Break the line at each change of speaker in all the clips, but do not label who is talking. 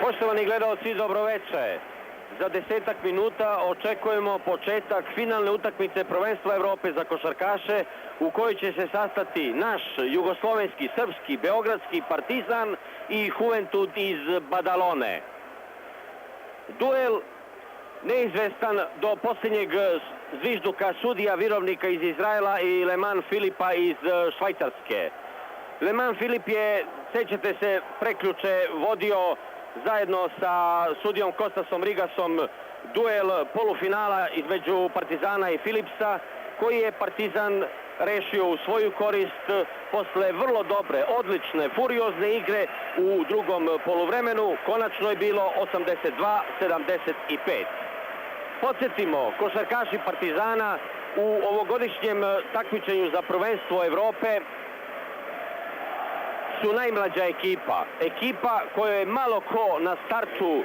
Poštovani gledalci, dobroveče. Za 10 minuta očekujemo početak finalne utakmice prvenstva Evrope za košarkaše u kojoj će se sastati naš jugoslovenski, srpski, beogradski Partizan i Juventud iz Badalone. Duel neizvestan do posljednjeg zvižduka sudija Virovnika iz Izraela i Leman Filipa iz Švajcarske. Leman Filip je, sećate se, prekjuče vodio zajedno sa sudijom Kostasom Rigasom duel polufinala između Partizana i Filipsa, koji je Partizan rešio u svoju korist posle vrlo dobre, odlične, furiozne igre u drugom poluvremenu. Konačno je bilo 82-75. Podsjetimo, košarkaši Partizana u ovogodišnjem takmičenju za prvenstvo Evrope su najmlađa ekipa. Ekipa kojoj je malo ko na startu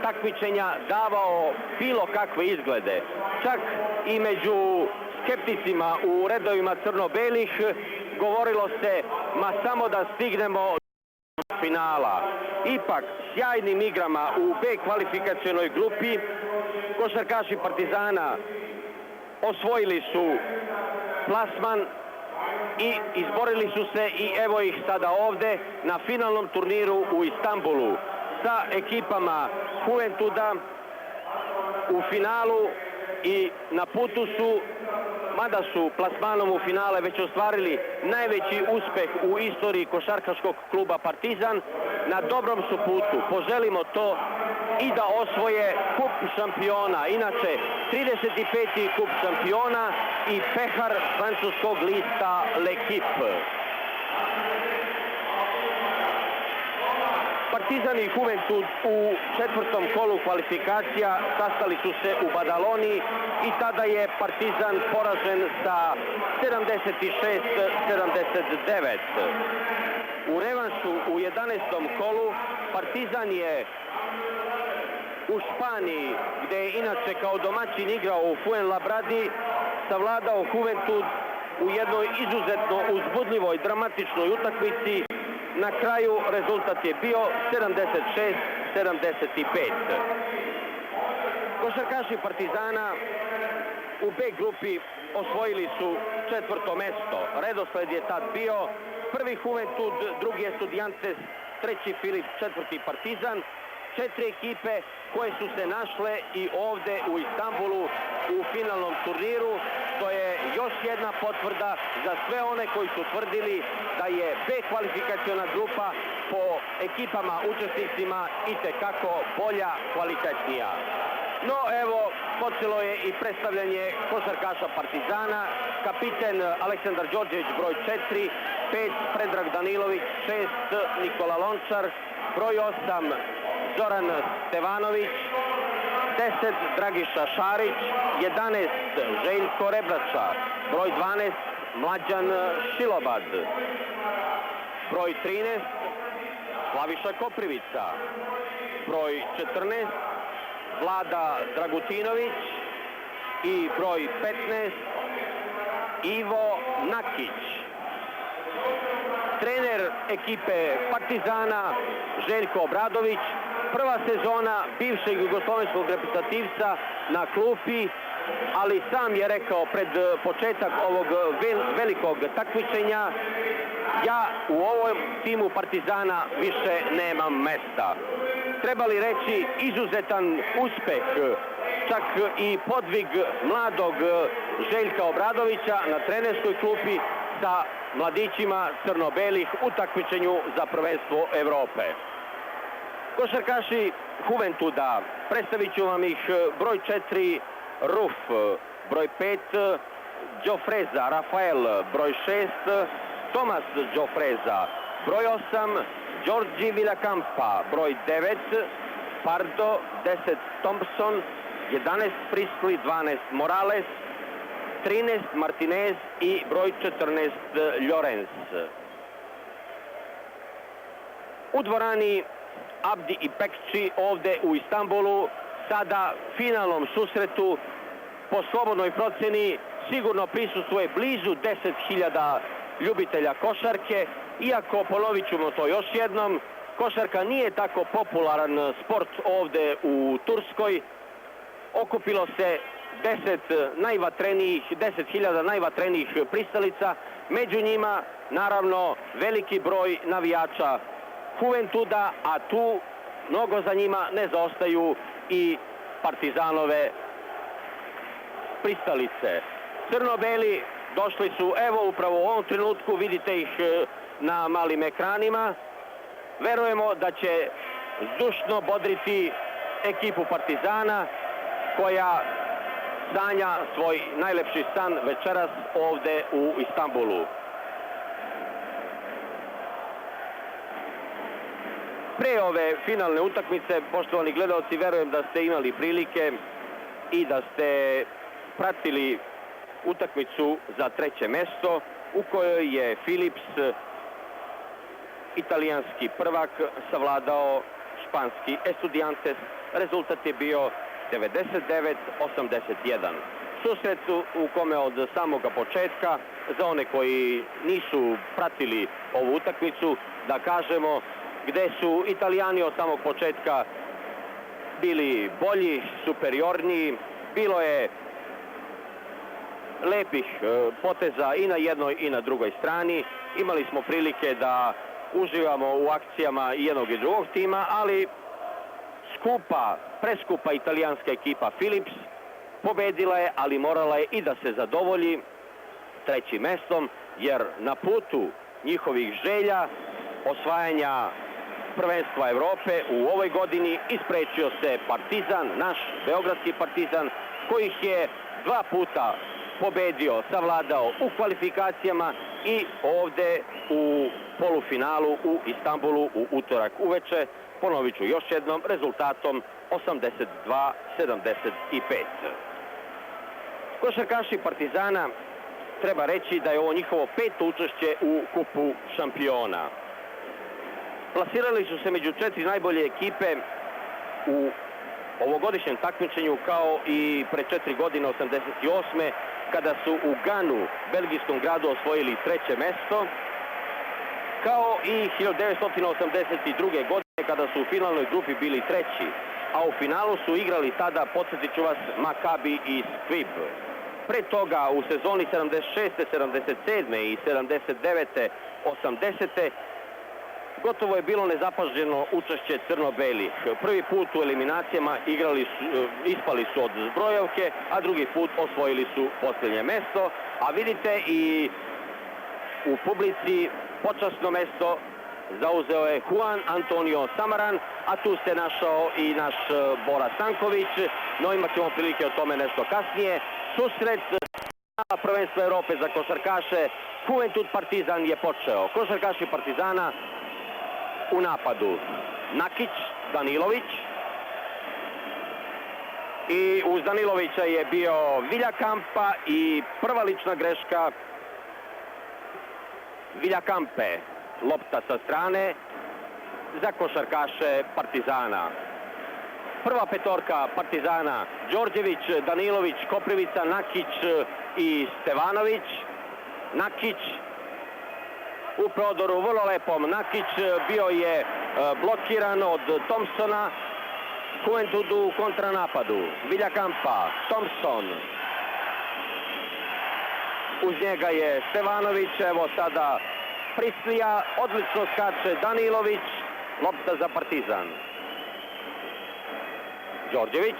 takmičenja davao bilo kakve izglede. Čak i među skepticima u redovima crno-belih govorilo se, ma samo da stignemo do finala. Ipak, sjajnim igrama u B kvalifikacionoj grupi košarkaši Partizana osvojili su plasman i izborili su se, i evo ih sada ovde na finalnom turniru u Istanbulu sa ekipama Juventuda u finalu, i na putu su, mada su plasmanom u finale već ostvarili najveći uspeh u istoriji košarkaškog kluba Partizan, na dobrom su putu. Poželimo to i da osvoje kup šampiona, inače 35. kup šampiona i pehar francuskog lista L'Equipe. Partizan i Juventud u četvrtom kolu kvalifikacija sastali su se u Badaloni i tada je Partizan poražen sa 76-79. U revanšu u 11. kolu Partizan je u Španiji, gde je inače kao domaćin igrao u Fuenlabradi, savladao Juventud u jednoj izuzetno uzbudljivoj, dramatičnoj utakmici. Na kraju rezultat je bio 76-75. Košarkaši Partizana u B grupi osvojili su četvrto mesto. Redosled je tad bio: prvi Juventud, drugi Estudiantes, treći Filip, četvrti Partizan. Četiri ekipe koje su se našle i ovde u Istanbulu u finalnom turniru. To je još jedna potvrda za sve one koji su tvrdili da je B kvalifikaciona grupa po ekipama učesnicima itekako bolja, kvalitetnija. No evo, počelo je i predstavljanje košarkaša Partizana. Kapiten Aleksandar Đorđević broj 4, 5 Predrag Danilović, 6 Nikola Lončar, broj 8 Zoran Stevanović, 10 Dragiša Šarić, 11 Željko Rebrača, broj 12 Mlađan Šilobad, broj 13 Slaviša Koprivica, broj 14 Vlada Dragutinović i broj 15 Ivo Nakić. Trener ekipe Partizana Željko Obradović, prva sezona bivšeg jugoslovenskog reprezentativca na klupi, ali sam je rekao pred početak ovog velikog takmičenja: ja u ovom timu Partizana više nemam mesta. Treba li reći, izuzetan uspeh, čak i podvig mladog Željka Obradovića na trenerskoj klupi sa mladićima crno-belih u takmičenju za prvenstvo Evrope. Košarkaši Juventuda, predstavit ću vam ih: broj 4 Ruf, broj 5 Đofreza Rafael, broj 6 Tomas Đofreza, broj 8 Đorđi Villakampa, broj 9 Pardo, 10 Thompson, 11 Priskli, 12 Morales, 13 Martinez i broj 14 Llorens. U dvorani Abdi Ipekči ovde u Istanbulu, sada finalnom susretu, po slobodnoj proceni sigurno prisustvuje blizu 10.000 ljubitelja košarke, iako, ponovit ćemo to još jednom, Košarka nije tako popularan sport ovde u Turskoj. Okupilo se 10.000 najvatrenijih pristalica. Među njima, naravno, veliki broj navijača Juventuda, a tu mnogo za njima ne zaostaju i Partizanove pristalice. Crno-beli došli su, evo upravo u ovom trenutku, vidite ih na malim ekranima. Verujemo da će zdušno bodriti ekipu Partizana koja sanja svoj najlepši san večeras ovde u Istanbulu. Pre ove finalne utakmice, poštovani gledalci, verujem da ste imali prilike i da ste pratili utakmicu za treće mesto u kojoj je Philips, italijanski prvak, savladao španski Estudiantes. Rezultat je bio 99-81. Susret u kome od samoga početka, za one koji nisu pratili ovu utakmicu, da kažemo, gde su Italijani od samog početka bili bolji, superiorniji. Bilo je lepih poteza i na jednoj i na drugoj strani. Imali smo prilike da uživamo u akcijama i jednog i drugog tima, ali preskupa italijanska ekipa Philips pobedila je, ali morala je i da se zadovolji trećim mestom, jer na putu njihovih želja osvajanja prvenstva Evrope u ovoj godini isprečio se Partizan, naš beogradski Partizan, koji je 2 puta pobedio, savladao u kvalifikacijama i ovde u polufinalu u Istanbulu u utorak uveče. Ponovit ću još jednom, rezultatom 82-75. Košarkaši Partizana, treba reći da je ovo njihovo 5. učešće u kupu šampiona. Plasirali su se među 4 najbolje ekipe u ovogodišnjem takmičenju, kao i pre 4 godine, 88. kada su u Ganu, belgijskom gradu, osvojili 3. mesto, kao i 1982. godine kada su u finalnoj grupi bili 3. A u finalu su igrali tada, podsjetit ću vas, Maccabi i Squib. Pre toga u sezoni 76. 77. i 79. 80. gotovo je bilo nezapaženo učešće crno-belih. Prvi put u eliminacijama ispali su od zbrojevke, a drugi put osvojili su posljednje mesto. A vidite, i u publici počasno mesto zauzeo je Juan Antonio Samaran, a tu se našao i naš Bora Stanković, no imat ćemo prilike o tome nešto kasnije. Susret prvenstva Evrope za košarkaše Juventud Partizan je počeo. Košarkaši Partizana u napadu: Nakić, Danilović, i uz Danilovića je bio Viljakampa i prva lična greška Viljakampe. Lopta sa strane za košarkaše Partizana. Prva petorka Partizana: Đorđević, Danilović, Koprivica, Nakić i Stevanović. Nakić u prodoru, vrlo lepom. Nakić bio je blokiran od Thompsona. Juventudu u kontranapadu: Viljakampa, Thompson. Uz njega je Stevanović, evo sada Prislija, odlično skače Danilović, lopta za Partizan. Đorđević.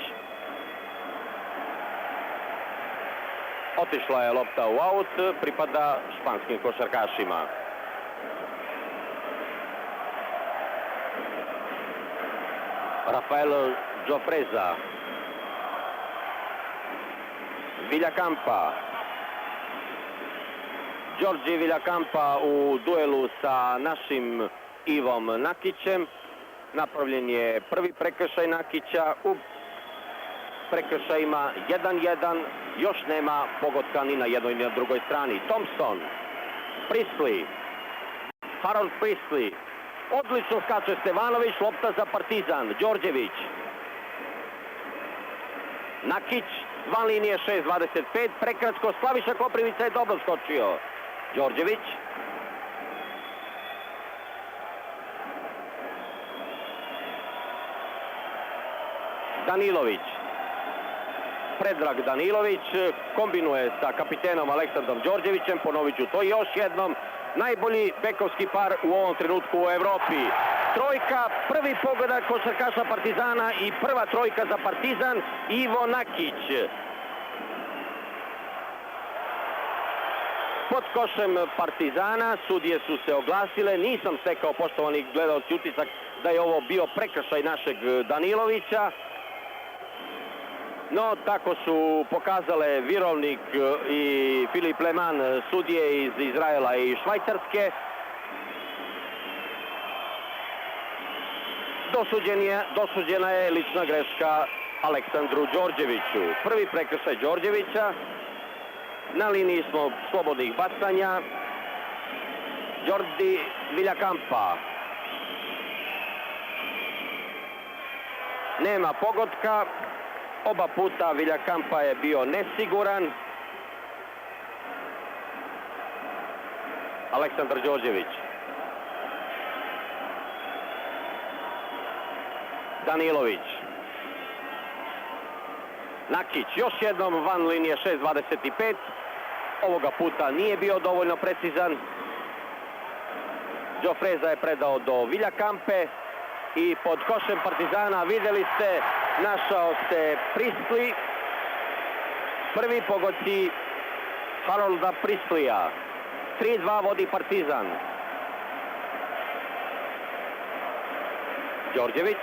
Otišla je lopta u aut, pripada španskim košarkašima. Rafael Džofreza. Viljakampa. Đorđe Viljakampa u duelu sa našim Ivom Nakićem. Napravljen je prvi prekršaj Nakića u prekršajima 1-1. Još nema pogotka ni na jednoj ni na drugoj strani. Thompson, Prisley, Harold Prisley. Odlično skače Stevanović, lopta za Partizan. Đorđević. Nakić, van linije 6-25. Prekratko, Slaviša Koprivica je dobro skočio. Đorđević. Danilović. Predrag Danilović kombinuje sa kapitenom Aleksandrom Đorđevićem, ponovit ću to još jednom, najbolji bekovski par u ovom trenutku u Evropi. Trojka, prvi pogodak košarkaša Partizana i prva trojka za Partizan, Ivo Nakić. Pod košem Partizana sudije su se oglasile, nisam stekao, poštovani gledalci, utisak da je ovo bio prekršaj našeg Danilovića. No, tako su pokazale Virovnik i Filip Leman, sudije iz Izraela i Švajcarske. Dosuđena je lična greška Aleksandru Đorđeviću. Prvi prekršaj Đorđevića. Na liniji smo slobodnih bacanja. Jordi Viljakampa. Nema pogotka. Oba puta Viljakampa je bio nesiguran. Aleksandar Đorđević. Danilović. Nakić još jednom van linije 6.25. Ovoga puta nije bio dovoljno precizan. Đofreza je predao do Viljakampe i pod košem Partizana vidjeli ste, našao se Prisley. Prvi pogoci Harolda Prisleya. 3-2 vodi Partizan. Đorđević.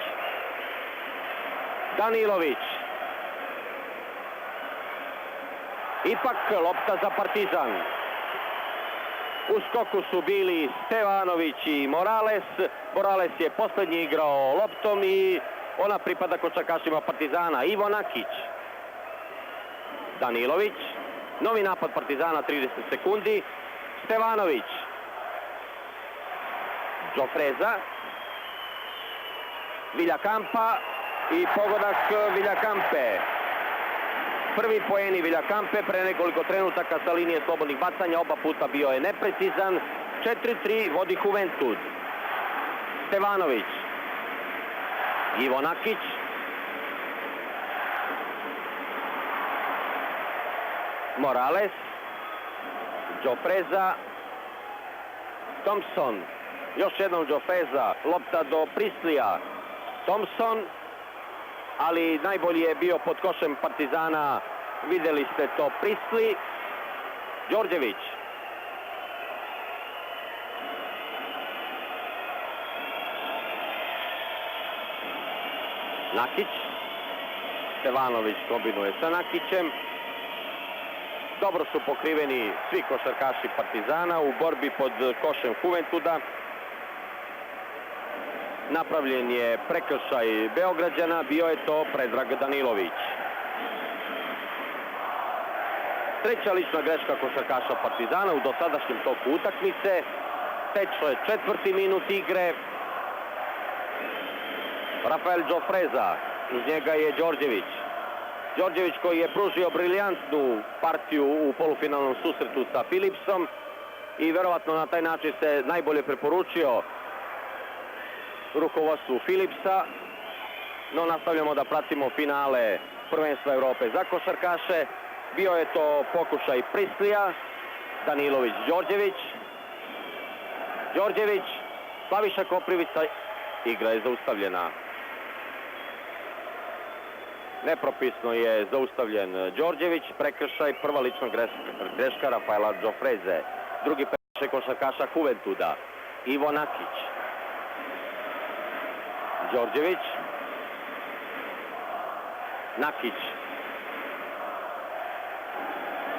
Danilović. Ipak lopta za Partizan. U skoku su bili Stevanović i Morales. Morales je posljednji igrao loptom i ona pripada košarkašima Partizana. Ivo Nakić. Danilović. Novi napad Partizana, 30 sekundi. Stevanović. Đofreza. Viljakampa i pogodak Viljakampe. Prvi poeni Viljakampe pre nekoliko trenutaka sa linije slobodnih bacanja, oba puta bio je neprecizan. 4-3 vodi Juventud. Stevanović. Ivo Nakić. Morales. Đofreza. Thompson. Još jednom Đofreza. Lopta do Prisleya. Thompson. Ali najbolji je bio pod košem Partizana. Vidjeli ste to, Prisley. Đorđević. Nakić. Stevanović kombinuje sa Nakićem. Dobro su pokriveni svi košarkaši Partizana u borbi pod košem Juventuda. Napravljen je prekršaj Beograđana, bio je to Predrag Danilović. Treća lična greška košarkaša Partizana u dosadašnjem toku utakmice. Teče četvrti minut igre. Rafael Đofreza, uz njega je Đorđević. Đorđević koji je pružio briljantnu partiju u polufinalnom susretu sa Philipsom i verovatno na taj način se najbolje preporučio rukovodstvu Philipsa. No, nastavljamo da pratimo finale prvenstva Evrope za košarkaše. Bio je to pokušaj Prisleya. Danilović, Đorđević. Đorđević, Slaviša Koprivica. Igra je zaustavljena. Nepropisno je zaustavljen Đorđević. Prekršaj, prva lična greška Rafaela Đofreze. Drugi prekršaj košarkaša Juventuda. Ivo Nakić. Đorđević. Nakić.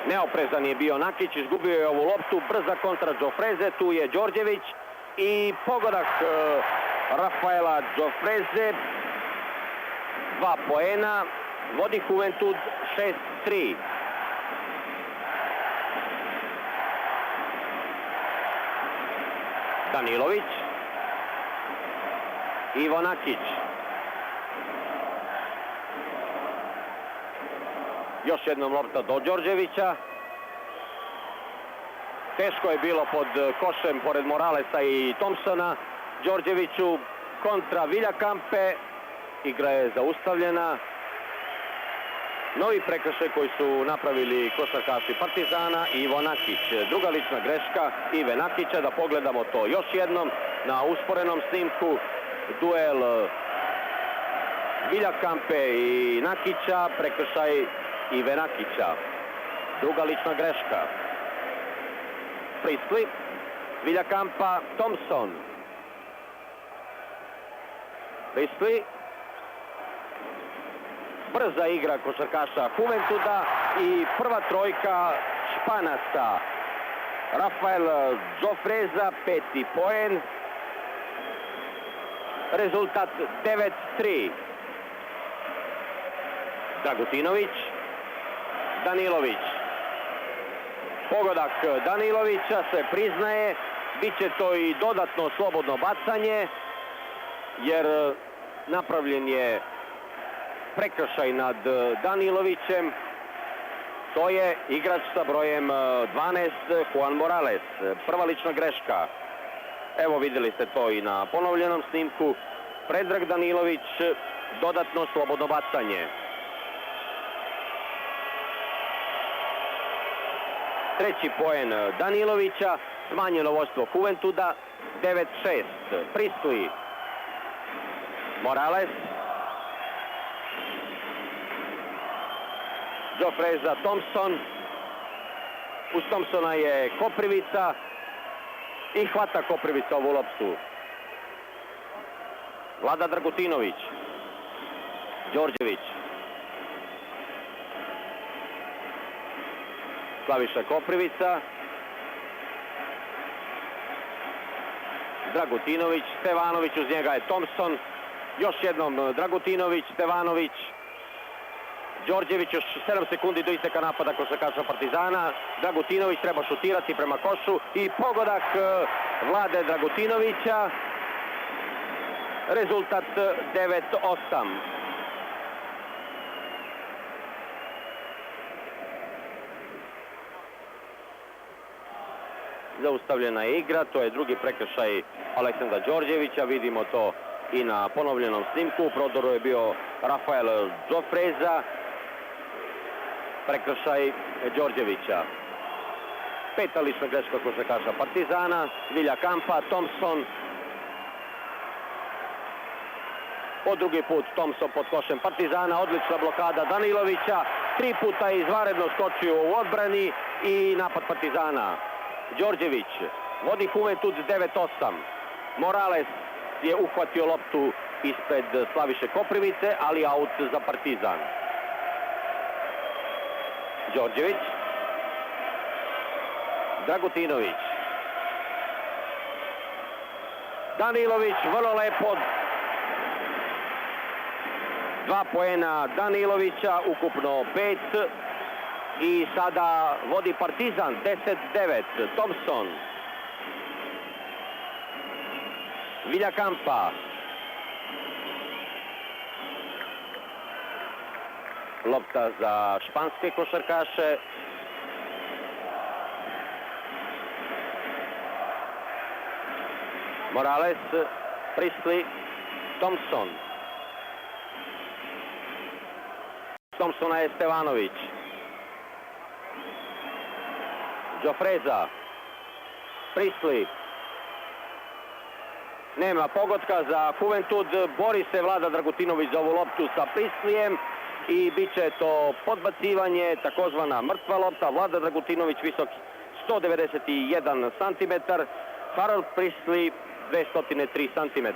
Neoprezan je bio Nakić, izgubio je ovu loptu, brza kontra Đofreze, tu je Đorđević i pogodak Rafaela Đofreze. 2 poena, vodi Juventud 6-3. Danilović. Ivo Nakić. Još jednom lopta do Đorđevića. Teško je bilo pod košem pored Moralesa i Thompsona. Đorđeviću kontra Viljakampe. Igra je zaustavljena. Novi prekršaj koji su napravili košarkaši Partizana i Ivo Nakić. Druga lična greška Ive Nakića, da pogledamo to još jednom na usporenom snimku. Duel Viljakampe i Nakića, prekršaj Ive Nakića. Druga lična greška. Priestly, Viljakampa, Thompson. Priestly. Brza igra košarkaša Juventuda i prva trojka Španaca. Rafael Džofreza, 5. poen. Rezultat 9-3. Dragutinović, Danilović. Pogodak Danilovića se priznaje, bit će to i dodatno slobodno bacanje, jer napravljen je prekršaj nad Danilovićem. To je igrač sa brojem 12, Juan Morales. Prva lična greška. Evo, vidjeli ste to i na ponovljenom snimku. Predrag Danilović, dodatno slobodno bacanje. Treći poen Danilovića, smanjeno vođstvo Juventuda, 9-6. Priestly, Morales, Džofreza, Thompson. Uz Thompsona je Koprivica i hvata Koprivica ovu loptu. Vlada Dragutinović, Đorđević, Slaviša Koprivica, Dragutinović, Stevanović, uz njega je Thompson, još jednom Dragutinović, Stevanović, Đorđević, još 7 sekundi do isteka napada košarkaša Partizana. Dragutinović treba šutirati prema košu i pogodak Vlade Dragutinovića. Rezultat 9-8. Zaustavljena je igra, to je drugi prekršaj Aleksandra Đorđevića, vidimo to i na ponovljenom snimku. U prodoru je bio Rafael Džofreza, prekršaj Đorđevića. Peta lična greška košarkaša Partizana, Viljakampa, Thompson. Po drugi put Thompson pod košem Partizana, odlična blokada Danilovića, 3 puta je izvanredno skočio u odbrani i napad Partizana. Đorđević vodi Juventud 9-8. Morales je uhvatio loptu ispred Slaviše Koprivice, ali aut za Partizan. Đorđević, Dragutinović, Danilović, vrlo lepo. 2 poena Danilovića, ukupno 5. I sada vodi Partizan 10-9. Thompson, Viljakampa, lopta za španske košarkaše. Morales, Priestly, Thompson. Thompsona je Stevanović. Džofreza, Priestly. Nema pogotka za Juventud, bori se Vlada Dragutinović za ovu loptu sa Priestlyjem i bit će to podbacivanje, takozvana mrtva lopta. Vlada Dragutinović visok 191 cm, Harold Priestly 203 cm.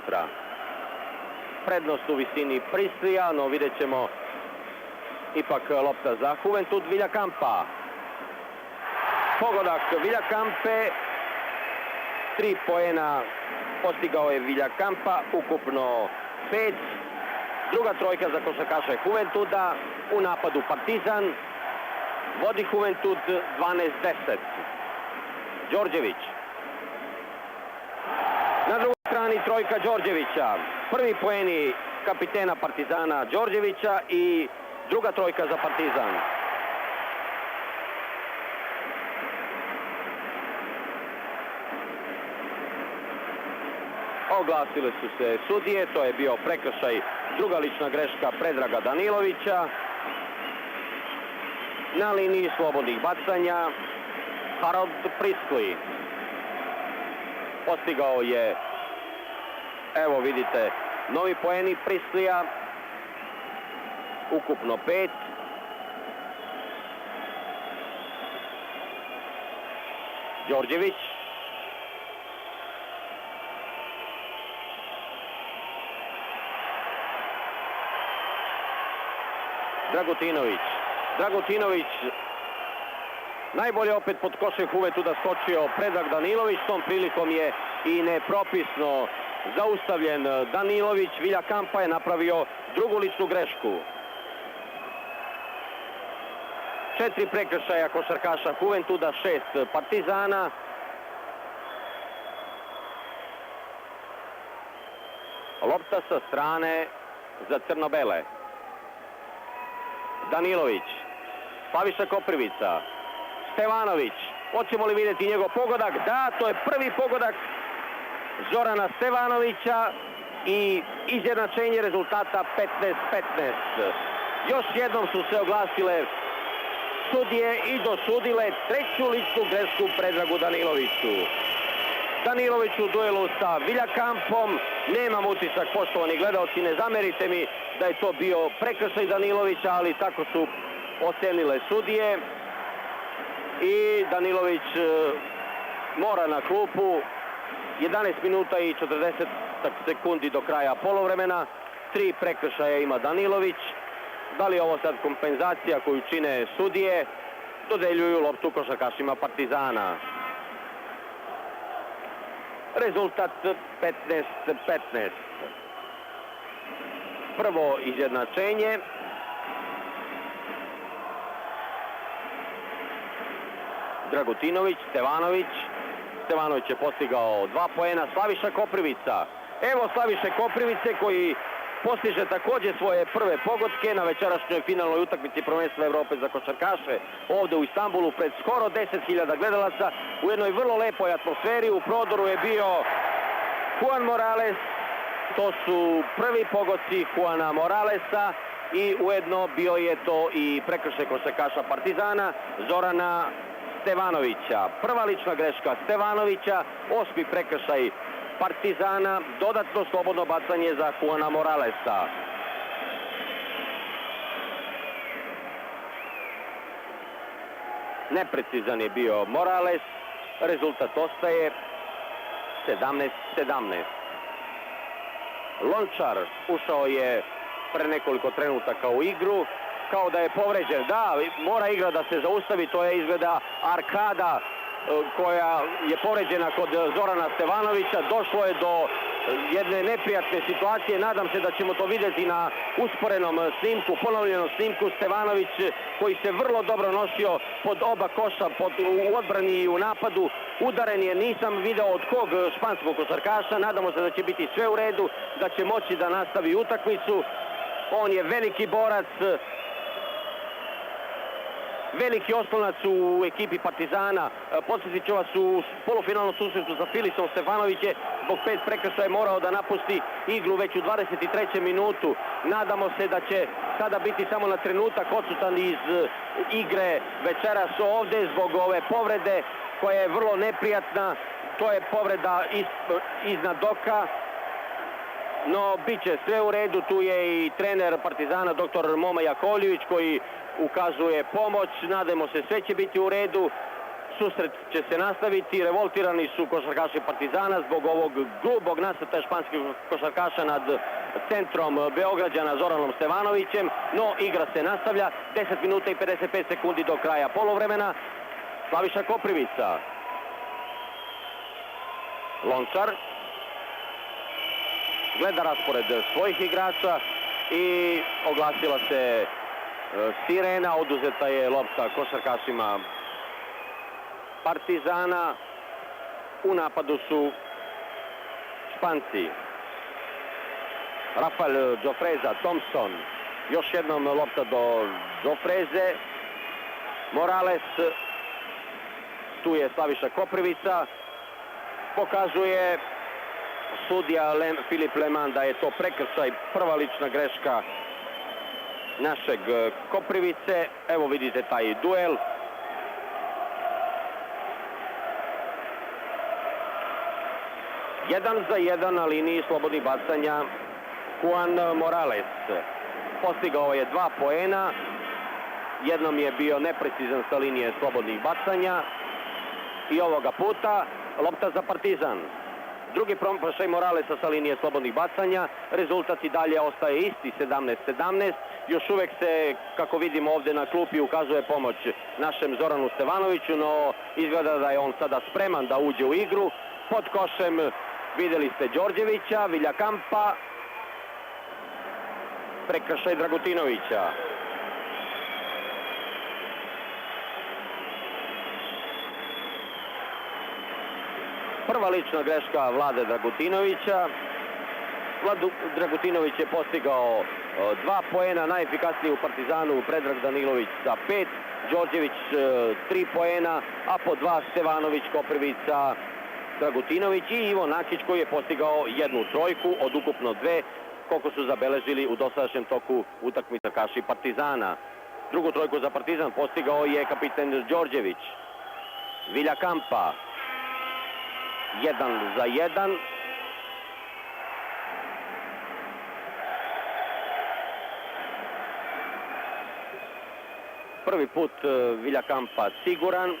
Prednost u visini Priestlyja, no vidjet ćemo ipak lopta za Juventud. Viljakampa. Pogodak Viljakampe, 3 poena postigao je Viljakampa, ukupno 5. Druga trojka za košarkaše Juventuda, u napadu Partizan, vodi Juventud 12-10. Đorđević. Na drugoj strani trojka Đorđevića, prvi poeni kapitena Partizana Đorđevića i druga trojka za Partizan. Oglasile su se sudije, to je bio prekršaj, druga lična greška Predraga Danilovića. na liniji slobodnih bacanja Harold Priestley. Postigao je, evo vidite, novi poeni Priestleya, ukupno 5. Đorđević. Dragutinović najbolje opet pod košem Juventuda skočio Predrag Danilović. Tom prilikom je i nepropisno zaustavljen Danilović. Viljakampa je napravio drugu ličnu grešku. 4 prekršaja košarkaša Juventuda, 6 Partizana. Lopta sa strane za crno-bele. Danilović, Slaviša Koprivica, Stevanović. Hoćemo li vidjeti njegov pogodak? Da, to je prvi pogodak Zorana Stevanovića i izjednačenje rezultata 15-15. Još jednom su se oglasile sudije i dosudile treću ličnu grešku Predragu Daniloviću. Danilović u duelu sa Viljakampom. Nemam utisak, poštovani gledalci, ne zamerite mi da je to bio prekršaj Danilovića, ali tako su ocenile sudije. I Danilović mora na klupu. 11 minuta i 40 sekundi do kraja poluvremena. 3 prekršaja ima Danilović. Da li je ovo sad kompenzacija koju čine sudije? Dodeljuju loptu košarkašima Partizana. Rezultat 15-15. Prvo izjednačenje. Dragutinović, Stevanović. Stevanović je postigao 2 poena. Slaviša Koprivica. Evo Slaviše Koprivice koji postiže također svoje prve pogodke na večerašnjoj finalnoj utakmici prvenstva Evrope za košarkaše ovdje u Istanbulu pred skoro 10.000 gledalaca u jednoj vrlo lepoj atmosferi. U prodoru je bio Juan Morales. To su prvi pogodci Juana Moralesa i ujedno bio je to i prekršaj košarkaša Partizana Zorana Stevanovića. Prva lična greška Stevanovića, 8. prekršaj Partizana, dodatno slobodno bacanje za Juana Moralesa. Neprecizan je bio Morales, rezultat ostaje 17-17. Lončar ušao je pre nekoliko trenutaka u igru, kao da je povređen. Da, mora igra da se zaustavi, to je izgleda arkada koja je povređena kod Zorana Stevanovića. Došlo je do jedne neprijatne situacije. Nadam se da ćemo to vidjeti na usporenom snimku, ponovljenom snimku. Stevanović koji se vrlo dobro nosio pod oba koša, u odbrani i u napadu. Udaren je, nisam video od kog španskog košarkaša. Nadamo se da će biti sve u redu, da će moći da nastavi utakmicu. On je veliki borac, veliki oslonac u ekipi Partizana. Podsjetit ću vas, u polufinalnom susretu sa Filisom Stefanović je zbog 5 prekršaja morao da napusti igru već u 23. minutu. Nadamo se da će sada biti samo na trenutak odsutan iz igre večeras ovdje zbog ove povrede koja je vrlo neprijatna. To je povreda iznad oka. No, bit će sve u redu. Tu je i trener Partizana, dr. Moma Jakovljević, koji ukazuje pomoć. Nadamo se, sve će biti u redu. Susret će se nastaviti. Revoltirani su košarkaši Partizana zbog ovog grubog nasrtaja španskih košarkaša nad centrom Beograđana Zoranom Stevanovićem. No, igra se nastavlja. 10 minuta i 55 sekundi do kraja poluvremena. Slaviša Koprivica. Lončar gleda raspored svojih igrača i oglasila se sirena. Oduzeta je lopta košarkašima Partizana. U napadu su Španci. Rafael Đofreza, Thompson. Još jednom lopta do Đofreze. Morales. Tu je Slaviša Koprivica. Pokazuje sudija Filip Leman da je to prekršaj, prva lična greška našeg Koprivice. Evo vidite taj duel. Jedan za jedan na liniji slobodnih bacanja Juan Morales. Postigao je 2 poena. Jednom je bio neprecizan sa linije slobodnih bacanja. I ovoga puta lopta za Partizan. Drugi promašaj Moralesa sa linije slobodnih bacanja. Rezultat i dalje ostaje isti, 17-17. Još uvek se, kako vidimo ovde na klupi, ukazuje pomoć našem Zoranu Stevanoviću, no izgleda da je on sada spreman da uđe u igru. Pod košem videli ste Đorđevića, Viljakampa, prekršaj Dragutinovića. Prva lična greška Vlade Dragutinovića. Dragutinović je postigao 2 poena, najefikasniji u Partizanu Predrag Danilović sa 5, Đorđević 3 poena, a po 2 Stevanović, Koprivica, Dragutinović i Ivo Nakić koji je postigao 1 trojku od ukupno 2, koliko su zabeležili u dosadašnjem toku utakmica Kaši Partizana. Drugu trojku za Partizan postigao je kapiten Đorđević. Viljakampa 1 za 1. Prvi put Viljakampa siguran.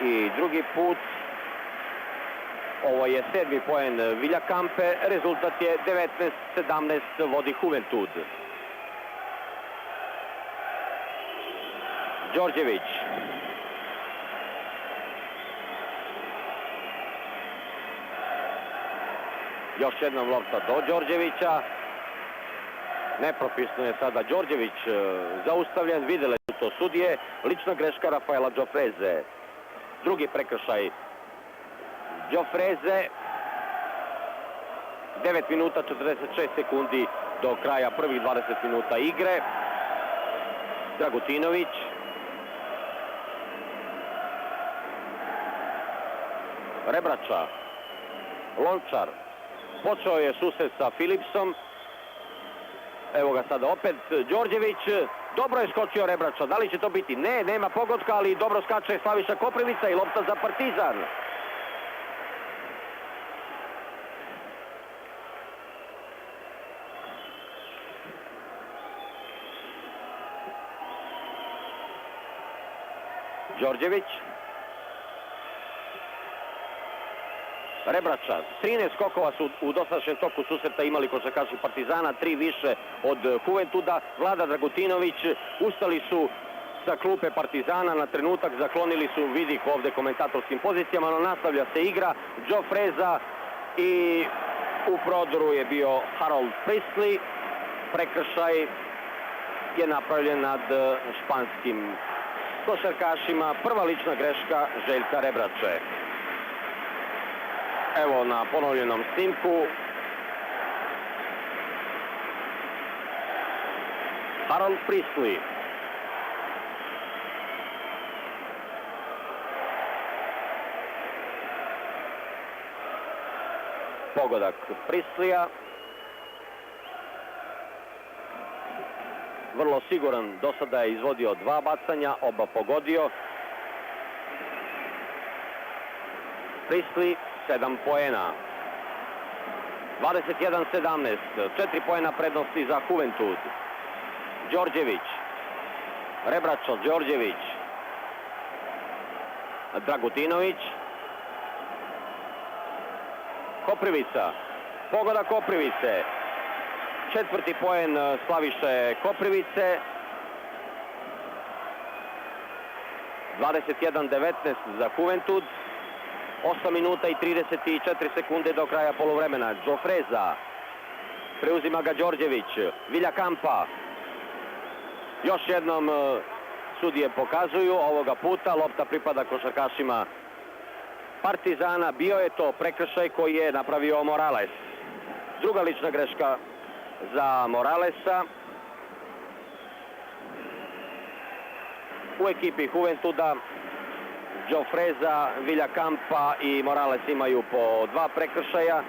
I drugi put. Ovo je 7. poen Viljakampe. Rezultat je 19-17, vodi Juventud. Đorđević. Još jednom lopta do Đorđevića. Nepropisno je sada Đorđević zaustavljen. Videle su to sudije. Lična greška Rafaela Đofreze. Drugi prekršaj Đofreze. 9 minuta 46 sekundi do kraja prvih 20 minuta igre. Dragutinović. Rebrača. Lončar. Počeo je susret sa Filipsom. Evo ga sada opet Đorđević. Dobro je skočio Rebrača. Da li će to biti? Ne, nema pogotka, ali dobro skače Slaviša Koprivica i lopta za Partizan. Đorđević. Rebrača. 13 skokova su u dosadašnjem toku susreta imali košarkaši Partizana, 3 više od Juventuda. Vlada Dragutinović ustali su sa klupe Partizana na trenutak, zaklonili su vidik ovde komentatorskim pozicijama, no nastavlja se igra. Đofreza i u prodoru je bio Harold Priestley. Prekršaj je napravljen nad španskim košarkašima. Prva lična greška Željka Rebrače. Evo na ponovljenom snimku. Harold Priestley. Pogodak Priestleya. Vrlo siguran, do sada je izvodio 2 bacanja, oba pogodio. Priestley 7 poena. 21-17. 4 poena prednosti za Juventud. Đorđević. Rebračo, Đorđević. Dragutinović. Koprivica. Pogoda Koprivice. 4. poen Slaviše Koprivice. 21-19 za Juventud. 8 minuta i 34 sekunde do kraja poluvremena. Đofreza. Preuzima ga Đorđević. Viljakampa. Još jednom sudije pokazuju. Ovoga puta lopta pripada košarkašima Partizana. Bio je to prekršaj koji je napravio Morales. Druga lična greška za Moralesa. U ekipi Juventuda Đofreza, Viljakampa i Morales imaju po 2 prekršaja.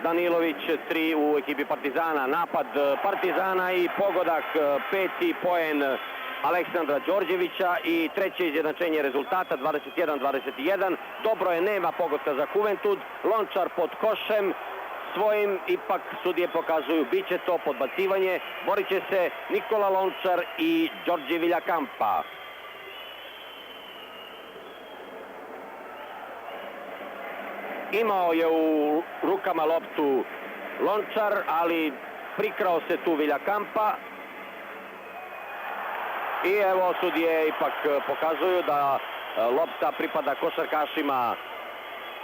Danilović 3 u ekipi Partizana. Napad Partizana i pogodak, 5. poen Aleksandra Đorđevića i treće izjednačenje rezultata, 21-21. Dobro je, nema pogotka za Juventud. Lončar pod košem svojim, ipak sudije pokazuju biće to podbacivanje. Borit će se Nikola Lončar i Đorđe Viljakampa. Imao je u rukama loptu Lončar, ali prikrao se tu Viljakampa. I evo, sudije ipak pokazuju da lopta pripada košarkašima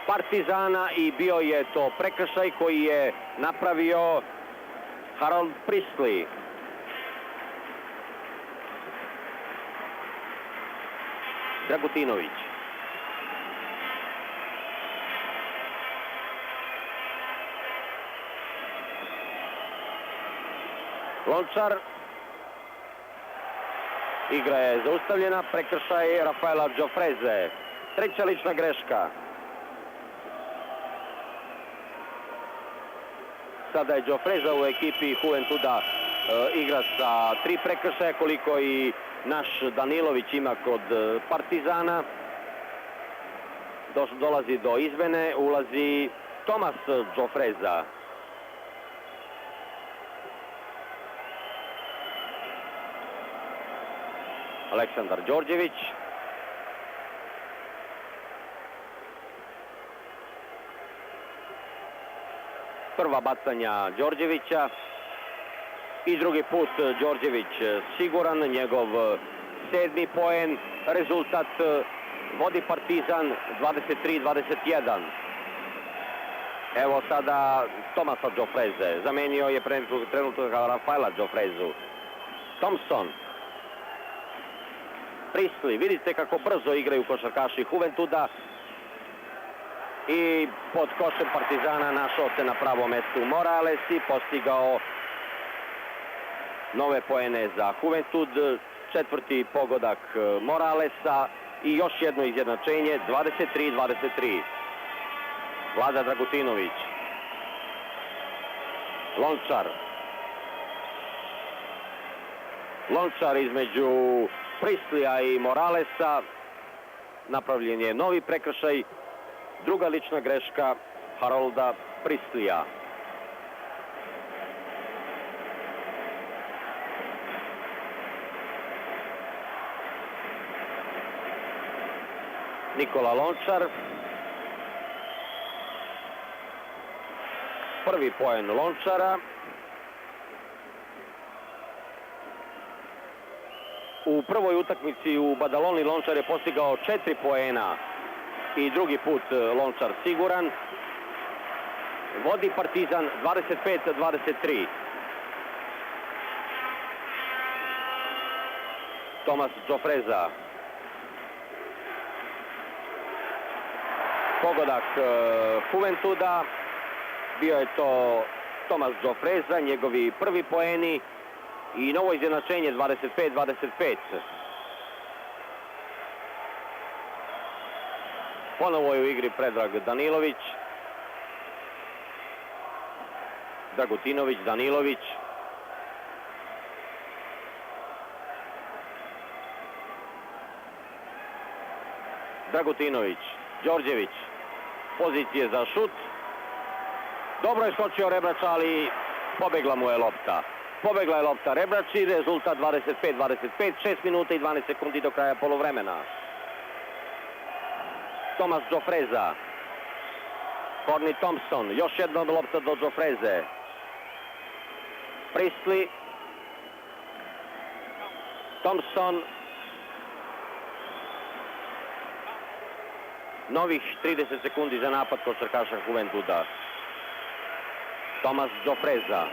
Partizana i bio je to prekršaj koji je napravio Harold Priestley. Dragutinović. Lončar. Igra je zaustavljena, prekršaj Rafaela Đofreze. Treća lična greška. Sada je Đofreza u ekipi Juventuda igra sa 3 prekršaja, koliko i naš Danilović ima kod Partizana. Dolazi do izmene, ulazi Tomas Đofreza. Aleksandar Đorđević. Prva bacanja Đorđevića i drugi put Đorđević siguran, njegov 7. poen. Rezultat vodi Partizan 23-21. Evo sada Tomasa Đofreze. Zamenio je trenutno Rafaela Đofrezu. Thompson. Priestley, vidite kako brzo igraju košarkaši Juventuda i pod košem Partizana našao se na pravom mestu Morales i postigao nove poene za Juventud. 4. pogodak Moralesa i još jedno izjednačenje, 23-23. Vlada Dragutinović. Lončar. Lončar između Priestleya i Moralesa. Napravljen je novi prekršaj. Druga lična greška Harolda Priestleya. Nikola Lončar. Prvi poen Lončara. U prvoj utakmici u Badaloni Lončar je postigao 4 poena i drugi put Lončar siguran. Vodi Partizan 25-23. Tomas Đofreza. Pogodak Juventuda. Bio je to Tomas Đofreza, njegovi prvi poeni i novo izjednačenje 25-25. Ponovo je u igri Predrag Danilović. Dragutinović, Danilović. Dragutinović, Đorđević. Pozicije za šut. Dobro je skočio Rebrač, ali pobegla mu je lopta. Pobegla je lopta Rebrači, rezultat 25-25, 6 minuta i 12 sekundi do kraja poluvremena. Tomas Đofreza. Corny Thompson, još jednom lopta do Đofreze. Priestley. Thompson. Novih 30 sekundi za napad košarkaša Juventuda. Tomas Đofreza.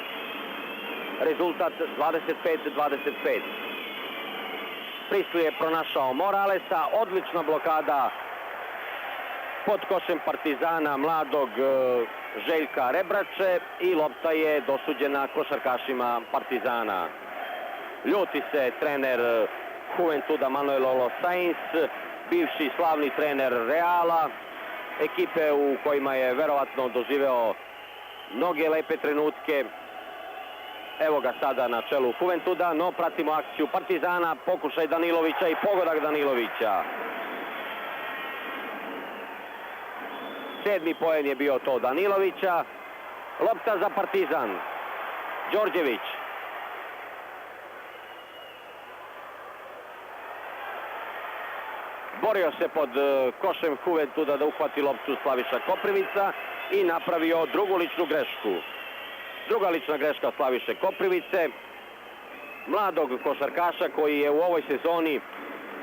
Rezultat 25-25. Priestley je pronašao Moralesa. Odlična blokada pod košem Partizana mladog Željka Rebrače i lopta je dosuđena košarkašima Partizana. Ljuti se trener Juventuda Manuel Olo Sainz bivši slavni trener Reala, ekipe u kojima je verovatno doživeo mnoge lepe trenutke. Evo ga sada na čelu Juventuda, no pratimo akciju Partizana, pokušaj Danilovića i pogodak Danilovića. 7. poen je bio to Danilovića. Lopta za Partizan. Đorđević. Borio se pod košem Juventuda da uhvati loptu Slaviša Koprivica i napravio drugu ličnu grešku. Druga lična greška Slaviše Koprivice, mladog košarkaša koji je u ovoj sezoni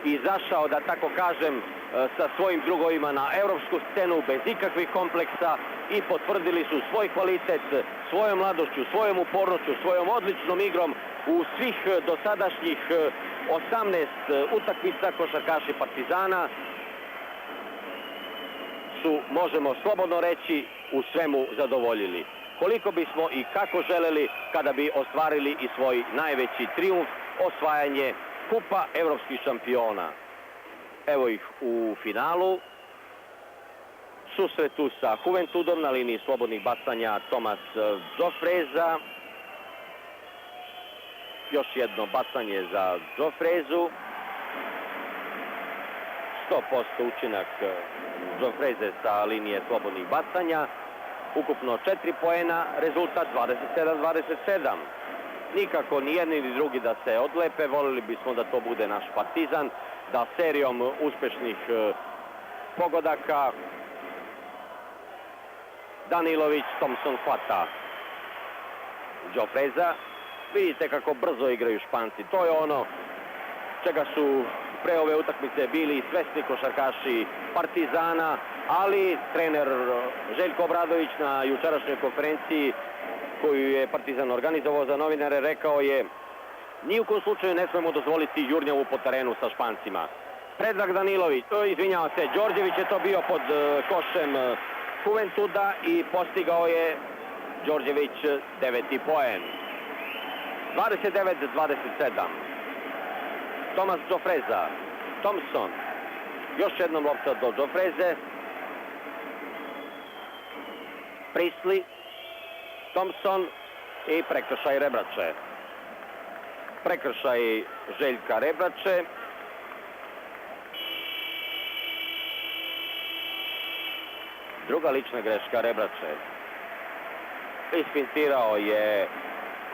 izašao, da tako kažem, sa svojim drugovima na evropsku scenu bez ikakvih kompleksa i potvrdili su svoj kvalitet svojom mladošću, svojom upornošću, svojom odličnom igrom u svih dosadašnjih 18 utakmica. Košarkaši Partizana su, možemo slobodno reći, u svemu zadovoljili. Koliko bismo i kako želeli kada bi ostvarili i svoj najveći trijumf, osvajanje Kupa evropskih šampiona. Evo ih u finalu. Susretu sa Juventudom na liniji slobodnih bacanja Tomas Džofreza. Još jedno bacanje za Džofrezu. 100% učinak Džofreze sa linije slobodnih bacanja. Ukupno 4 poena, rezultat 27-27. Nikako ni jedni ni drugi da se odlepe, volili bismo da to bude naš Partizan, da serijom uspešnih pogodaka Danilović, Thompson hvata Džofreza. Vidite kako brzo igraju Španci, to je ono čega su pre ove utakmice bili svesni košarkaši Partizana, ali trener Željko Obradović na jučerašnjoj konferenciji koju je Partizan organizovao za novinare rekao je: ni u kom slučaju ne smemo dozvoliti jurnjavu po terenu sa Špancima. Predrag Danilović, izvinjavam se, Đorđević je to bio pod košem Juventuda i postigao je Đorđević 9. poen. 29-27. Tomas Džofreza, Thompson, još jednom lopta do Džofreze. Prisli, Thompson i prekršaj Rebrače. Prekršaj Željka Rebrače. Druga lična greška Rebrače. Ispintirao je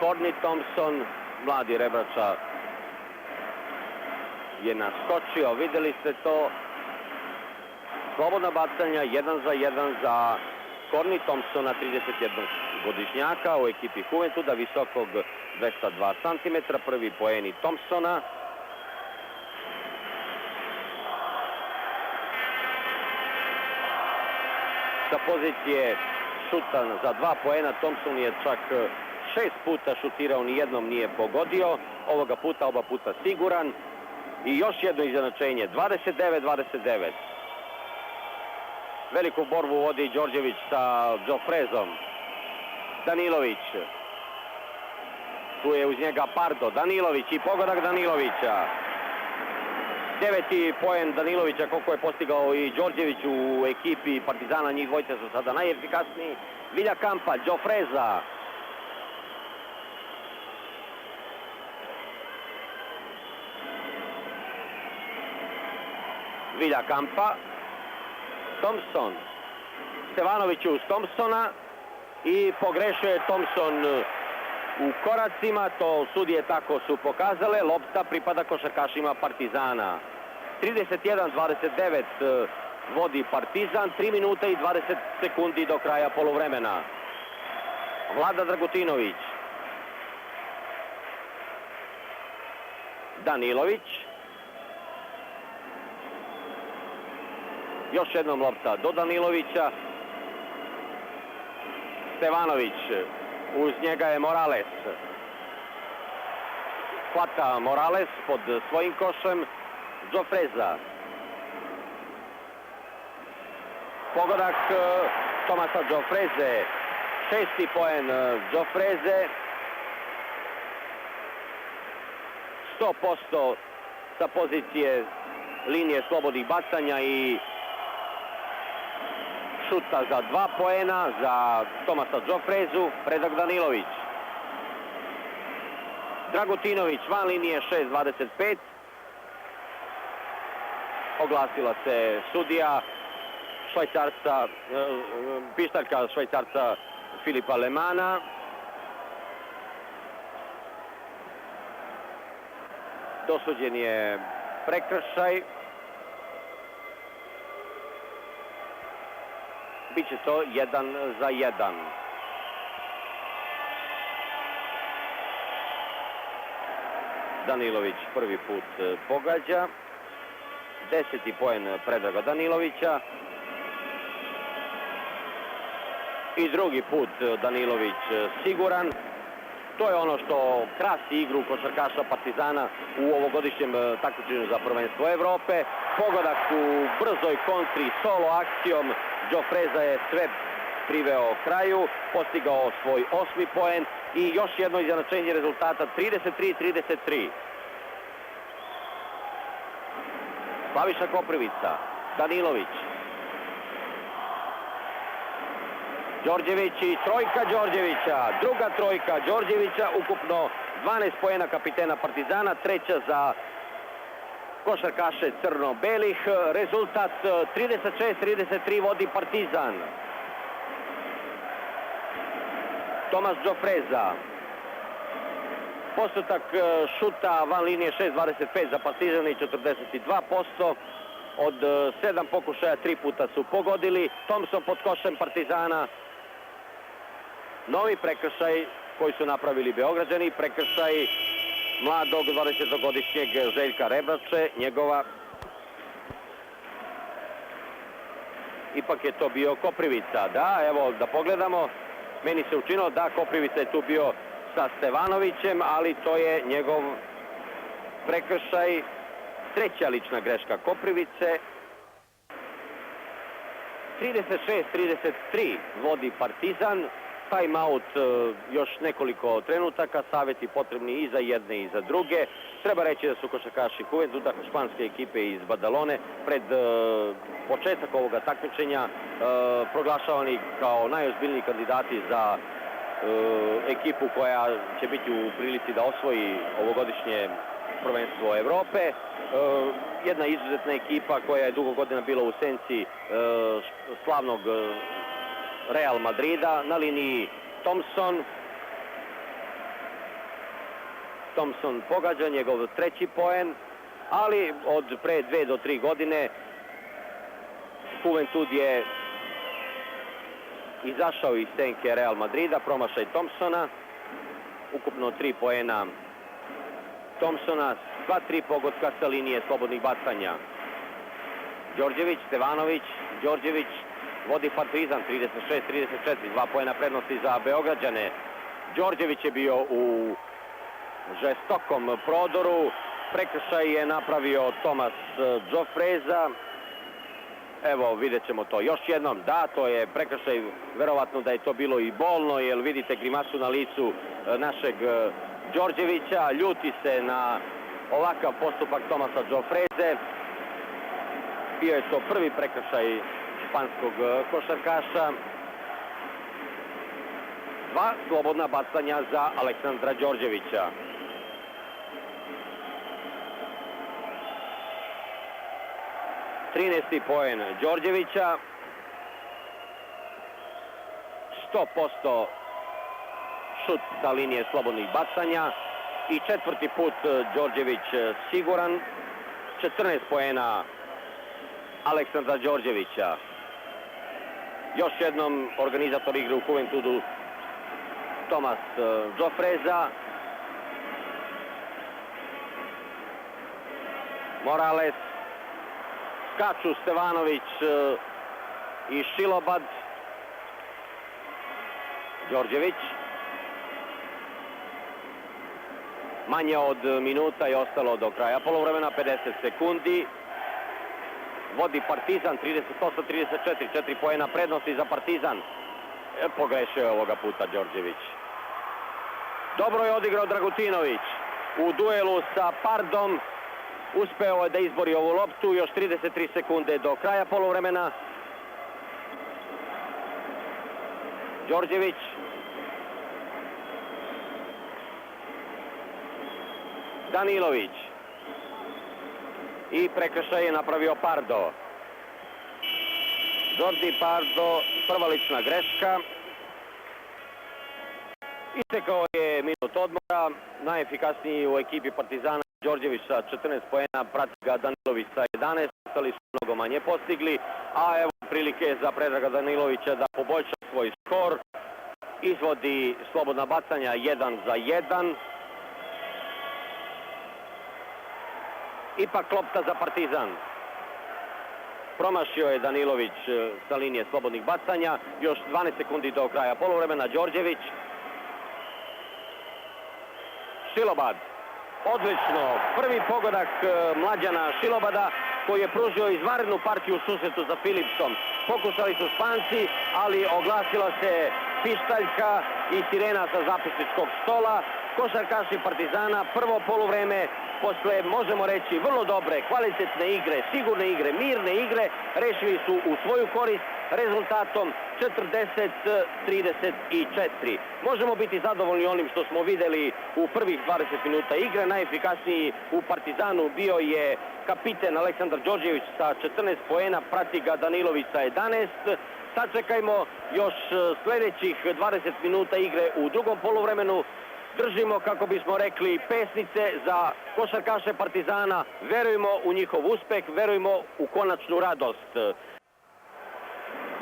Courtney Thompson, mladi Rebrača je naskočio, videli ste to. Slobodna bacanja 1-1 za Courtney Thompsona, 31-godišnjaka u ekipi Juventuda, visokog 202 cm, prvi poeni Thompsona. Sa pozicije šuta za 2 poena Thompson je čak 6 puta šutirao, nijednom nije pogodio. Ovoga puta, oba puta siguran. I još jedno izjednačenje, 29-29. Veliku borbu vodi Đorđević sa Džofrezom. Danilović. Tu je uz njega Pardo. Danilović i pogodak Danilovića. 9. poen Danilovića, koliko je postigao i Đorđević u ekipi Partizana. Njih dvojice su sada najefikasniji. Vilja Kampa, Džofreza. Vilja Kampa. Thompson. Stevanović uz Thompsona i pogrešio je Thompson u koracima, to sudije tako su pokazale. Lopta pripada košarkašima Partizana. 31-29 vodi Partizan, 3 minuta i 20 sekundi do kraja poluvremena. Vlada Dragutinović. Danilović. Još jednom lopta do Danilovića. Stevanović, uz njega je Morales. Hvata Morales pod svojim košem. Džofreza. Pogodak Tomasa Džofreze. 6. poen Džofreze. 100% sa pozicije linije slobodnih bacanja i šuta za 2 poena za Tomasa Džofrezu. Predrag Danilović. Dragutinović van linije 6:25. Oglasila se sudija Švajcarca, pištaljka Švajcarca Filipa Lemana. Dosuđen je prekršaj. Biće to 1:1. Danilović prvi put pogađa. 10. poen Predraga Danilovića. I drugi put Danilović siguran. To je ono što krasi igru košarkaša Partizana u ovogodišnjem takmičenju za prvenstvo Evrope. Pogodak u brzoj kontri solo akcijom. Džofreza je sve priveo kraju, postigao svoj 8. poen i još jedno izjednačenje rezultata 33-33. Slaviša Koprivica, Danilović. Đorđević i trojka Đorđevića, druga trojka Đorđevića, ukupno 12 poena kapitena Partizana, treća za košarkaše crno-belih. Rezultat 36-33 vodi Partizan. Tomas Džofreza. Postotak šuta van linije 6:25 za Partizan i 42%. Od 7 pokušaja 3 puta su pogodili. Thompson pod košem Partizana. Novi prekršaj koji su napravili Beograđani. Prekršaj mladog 20-godišnjeg Željka Rebrače. Njegova. Ipak je to bio Koprivica. Da, evo da pogledamo. Meni se učinilo da Koprivica je tu bio sa Stevanovićem, ali to je njegov prekršaj. Treća lična greška Koprivice. 36-33 vodi Partizan. Timeout još nekoliko trenutaka, savjeti potrebni i za jedne i za druge. Treba reći da su košarkaši Juventusa, španske ekipe iz Badalone, pred početak ovoga takmičenja proglašavani kao najozbiljniji kandidati za ekipu koja će biti u prilici da osvoji ovogodišnje prvenstvo Evrope. Jedna izuzetna ekipa koja je dugo godina bila u senci slavnog Real Madrida. Na liniji Thompson. Thompson pogađa njegov treći poen, ali od pre 2 do 3 godine Juventud je izašao iz senke Real Madrida. Promašaj Thompsona. Ukupno 3 poena Thompsona, 2-3 pogotka sa linije slobodnih bacanja. Đorđević, Stevanović, Đorđević vodi Partizan 36-34, 2 poena prednosti za Beograđane. Đorđević je bio u žestokom prodoru. Prekršaj je napravio Tomas Džofreza. Evo, vidjet ćemo to još jednom. Da, to je prekršaj, verovatno da je to bilo i bolno, jer vidite grimasu na licu našeg Đorđevića. Ljuti se na ovakav postupak Tomasa Džofreze. Bio je to prvi prekršaj španskog košarkaša. 2 slobodna bacanja za Aleksandra Đorđevića. Trinaesti poen Đorđevića. 100% šut sa linije slobodnih bacanja. I četvrti put Đorđević siguran. 14 poena Aleksandra Đorđevića. Još jednom organizator igre u Juventudu Tomas Džofreza. Morales. Skaču Stevanović i Šilobad. Đorđević. Manje od minuta je ostalo do kraja poluvremena, 50 sekundi. Vodi Partizan 38-34, 4 poena prednosti za Partizan. Pogrešio je ovoga puta Đorđević. Dobro je odigrao Dragutinović u duelu sa Pardom. Uspeo je da izbori ovu loptu, još 33 sekunde do kraja poluvremena. Đorđević. Danilović. I prekršaj je napravio Pardo. Jordi Pardo, prva lična greška. Istekao je minut odmora, najefikasniji u ekipi Partizana Đorđević sa 14 poena, prati ga Danilović sa 11, ostali su mnogo manje postigli, a evo prilike za Predraga Danilovića da poboljša svoj skor, izvodi slobodna bacanja 1-1. Ipak lopta za Partizan. Promašio je Danilović sa linije slobodnih bacanja, još 12 sekundi do kraja poluvremena. Đorđević. Šilobad. Odlično. Prvi pogodak Mlađana Šilobada koji je pružio izvanrednu partiju u susretu za Philipsom. Pokušali su Španci, ali oglasila se pištaljka i sirena sa zapisničkog stola. Košarkaši Partizana prvo poluvreme posle, možemo reći, vrlo dobre, kvalitetne igre, sigurne igre, mirne igre, rešili su u svoju korist rezultatom 40-34. Možemo biti zadovoljni onim što smo videli u prvih 20 minuta igre. Najefikasniji u Partizanu bio je kapiten Aleksandar Đorđević sa 14 poena, prati ga Danilović sa 11. Sačekajmo još sledećih 20 minuta igre u drugom poluvremenu. Držimo, kako bismo rekli, pesnice za košarkaše Partizana. Verujemo u njihov uspeh, verujemo u konačnu radost.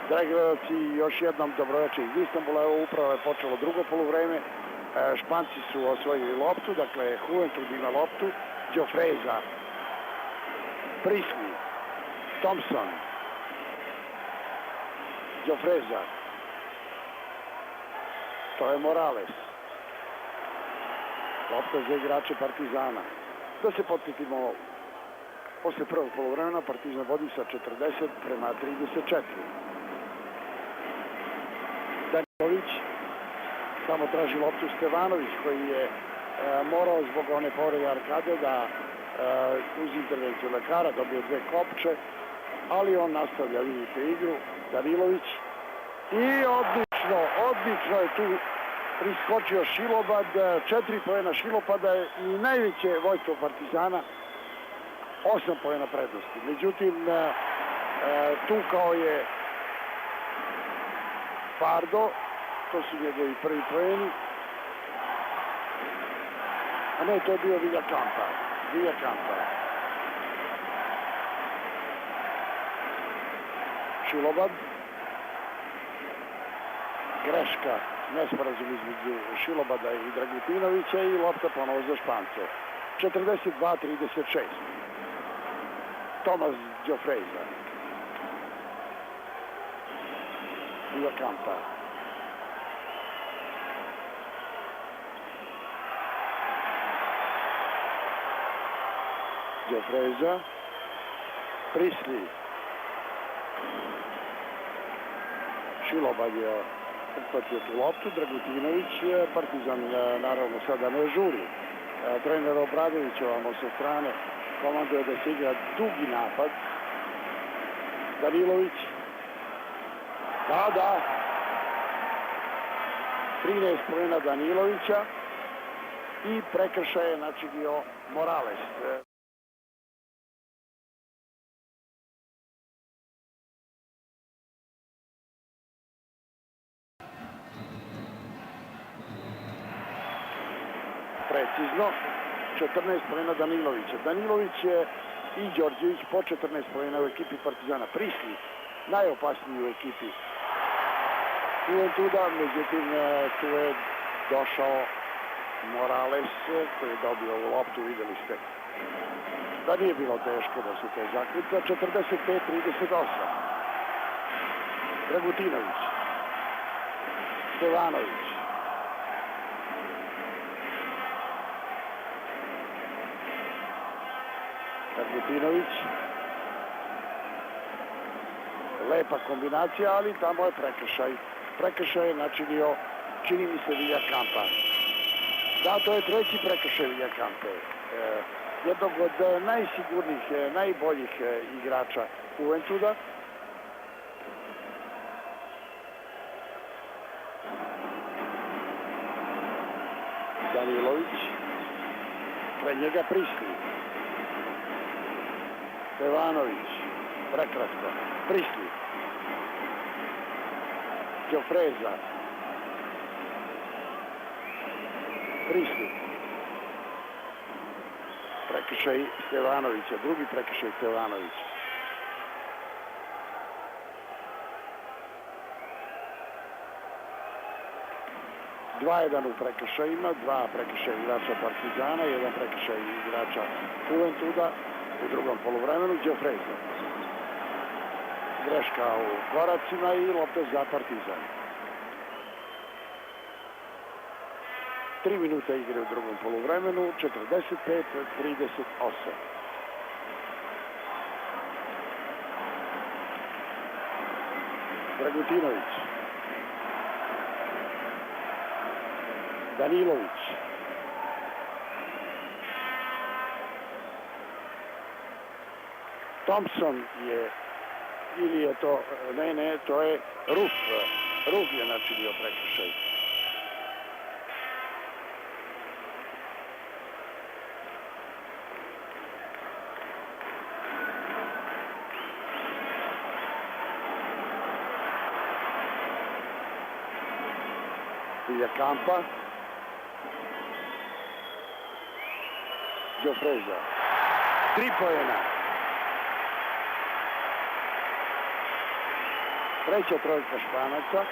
Dragi gledalci, još jednom dobroveče iz Istanbula. Evo upravo je počelo drugo poluvreme. Španci su osvojili loptu, dakle Juventud ima loptu. Đofreza, Prisli, Thompson, Đofreza, to je Morales. Lopta za igrače Partizana. Da se podsjetimo, posle prvog poluvremena Partizan vodi sa 40-34. Danilović samo traži loptu Stevanović koji je morao zbog one povrede arkade da uz intervenciju lekara dobio dve kopče, ali on nastavlja, vidite, igru. Danilović i odlično je tu priskočio Šilobad, 4 poena Šilopada i najveće vojstvo Partizana, 8 poena prednosti. Međutim, tukao je Pardo, to su njegovi prvi poeni, a ne, to je bio Villakampa. Šilobad, greška, nesporazum između Šilobada i Dragutinovića i lopta ponovo za Špance. 42-36. Tomas Đofreza. Villakampa. Đofreza. Prisli. Šilobad je uhvatio tu loptu, Dragutinović, Partizan naravno sada ne žuri. Trener Obradović ovamo sa strane komanduje da se igra dugi napad. Danilović. Da. 13 poena Danilovića i prekršaj je načinio Morales. Precizno, 14 poena Danilovića. Danilović i Đorđević po 14 poena u ekipi Partizana. Prisli, najopasniji u ekipi Juventuda, međutim tu je došao Morales koji je dobio ovu loptu, videli ste da nije bilo teško da se to zaključa. 45-38. Dragutinović, Stevanović, Dragutinović, lepa kombinacija, ali tamo je prekršaj. Prekršaj je načinio, čini mi se, Villakampa. Da, to je treći prekršaj Villakampe. jednog od najsigurnijih, najboljih igrača Juventuda. Danilović, kraj njega Prisli. Stevanović, prekrasno. Prisli. Đofreza. Prisli. Prekršaj Stevanovića, drugi prekršaj Stevanovića. Dva jedan u prekršajima, dva prekršaja igrača Partizana, jedan prekršaj igrača Juventuda u drugom poluvremenu. Đofreza. Greška u koracima i lopta za Partizan. 3 minuta igre u drugom poluvremenu, 45-38. Dragutinović. Danilović. Thompson je, ili je to, ne, to je Ruf. Ruf je načinio prekršaj. Campa. Đofreza. 3 poena. Treća trojka Španaca.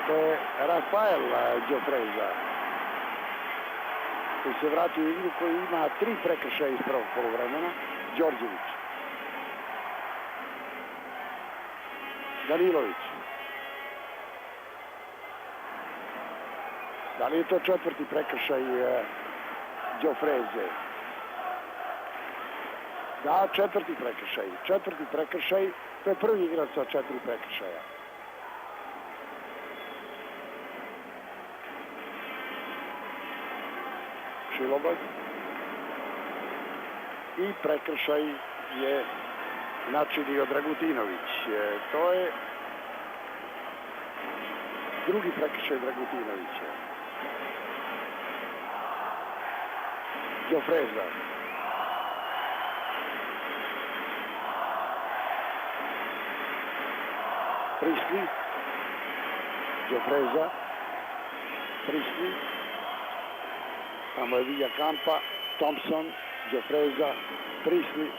To je Rafael Đofreza, koji se vrati u igru, koji ima 3 prekršaja iz prvog poluvremena. Đorđević. Danilović. Da li je to četvrti prekršaj Đofreze? Da, četvrti prekršaj. Četvrti prekršaj, to je prvi igrač sa 4 prekršaja. Šilobad. I prekršaj je načinio Dragutinović. To je drugi prekršaj Dragutinovića. Đofreza. Prisli. Đofreza. Prisli. Tamo je Villa Campa. Thompson. Đofreza. Prisli.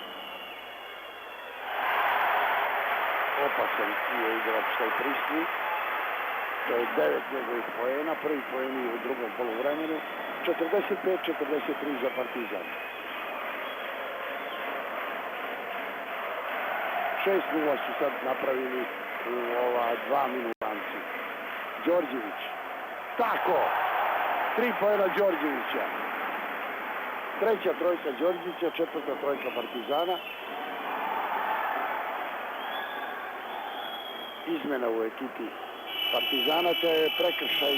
Opasan je igrač taj Prisli. To je 9 njegovih poena. Prvi poen je u drugom poluvremenu. 45-43 za Partizan. 6-0 su sad napravili u ova 2 minutanci. Đorđević. Tako! 3 poena Đorđevića. Treća trojka Đorđevića, četvrta trojka Partizana. Izmena u ekipi Partizana, to je prekršaj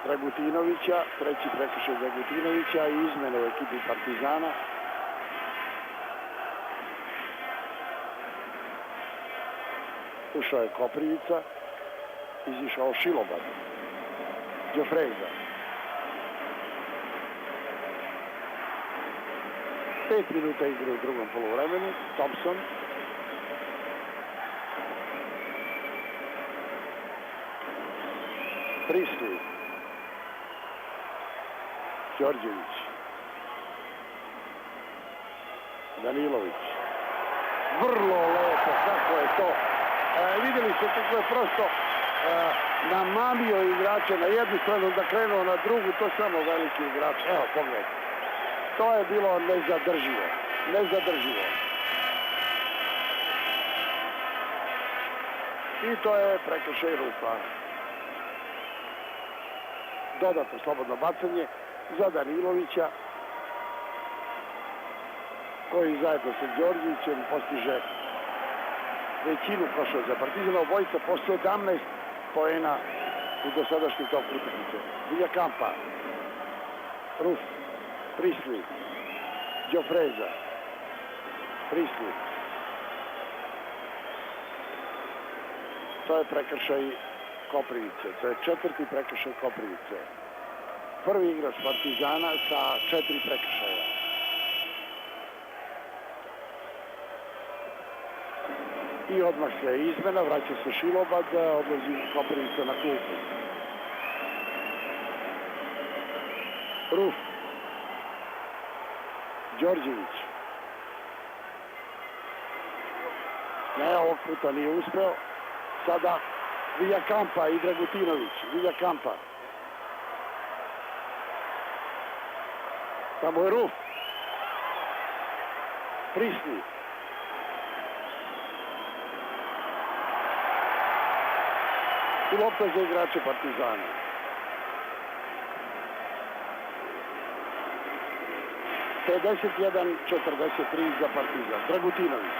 Dragutinovića, treći prekršaj Dragutinovića i izmena u ekipi Partizana. Ušao je Koprivica, izišao Šilobad. Đofreza. 5 minuta igre u drugom poluvremenu. Thompson. Prisli. Đorđević. Danilović. Vrlo lepo, kako je to. Vidjeli ste kako je prosto namamio igrače na jednu stranu, da krenuo na drugu, to samo veliki igrač. Evo, pogledajte. To je bilo nezadrživo. Nezadrživo. I to je prekršaj Rufa. Dodatno slobodno bacanje za Danilovića, koji zajedno sa Đorđevićem postiže većinu koševa za Partizan. Obojica po 17 poena u dosadašnjoj top utakmici. Villa Campa. Ruf, Prisli, Đofreza, Prisli. To je prekršaj Koprivice, to je 4. prekršaj Koprivice. Prvi igrač Partizana sa 4 prekršaja. I odmah se izmena, vraća se Šilobad, odlazi Koprivica na klupu. Ruf, Đorđević. Ne, ovog puta nije uspeo. Sada Villakampa i Dragutinović. Villakampa. Tamo je Ruf. Prisli. I lopta za igrače Partizana. Pedeset 1:43 za Partizan. Dragutinović.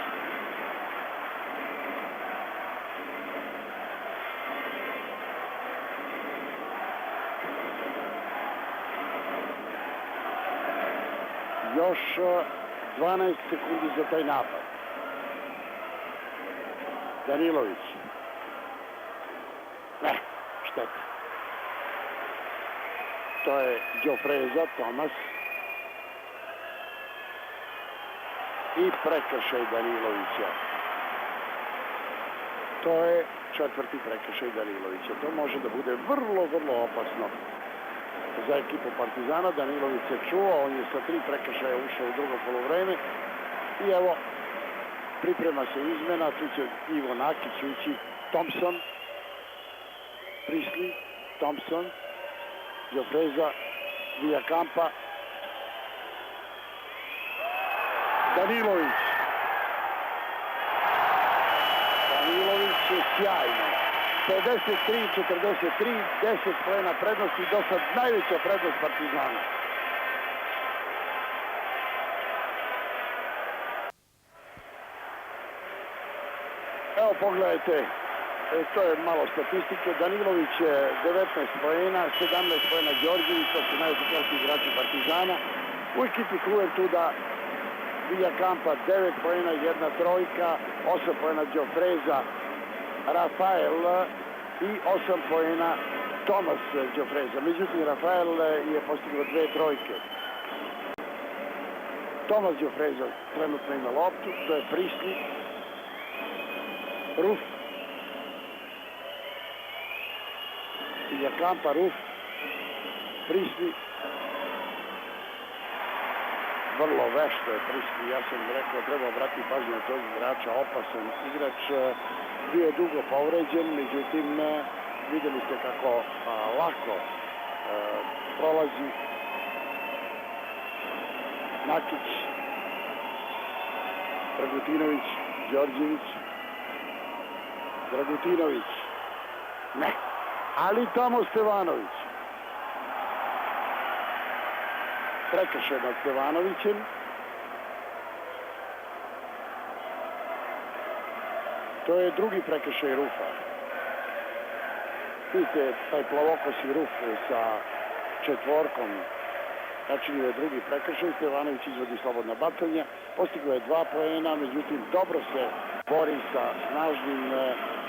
Još 12 sekundi za taj napad. Danilović. Ne, šteta. To je Đofreza, Tomas. I prekršaj Danilovića. To je 4. prekršaj Danilovića. To može da bude vrlo, vrlo opasno za ekipu Partizana. Danilović se čuo, on je sa 3 prekršaja ušao u drugo polovreme. I evo, priprema se izmena, tu će Ivo Nakić ući, Thompson, Prisli, Thompson, Đofreza, Villakampa, Danilović. Danilović je sjajno. 53-43, 10 poena prednosti, do sad najveća prednost Partizana. Evo pogledajte, to je malo statistike. Danilović je 19 poena, 17 poena Đorđević, to su najefikasniji igrači Partizana. U ekipi Juventuda Villakampa 9 poena, 1 trojka, 8 poena Đofreza, Rafael i 8 poena Tomas Đofreza. Međutim, Rafael je postigao 2 trojke. Tomas Đofreza trenutno ima loptu, to je Prisli, Ruf, Villakampa, Ruf, Prisli. Vrlo vešto je Prisli, ja sam rekao treba obratiti pažnju na tog igrača, opasan igrač, bio je dugo povređen, međutim videli ste kako lako prolazi Nakić, Dragutinović, Đorđević, Dragutinović, ne, ali tamo Stevanović. Prekršaj nad Stevanovićem. To je drugi prekršaj Rufa. Vidite, taj plavokosi Ruf sa četvorkom načinio je drugi prekršaj. Stevanović izvodi slobodna bacanja. Postigao je 2 poena, međutim dobro se bori sa snažnim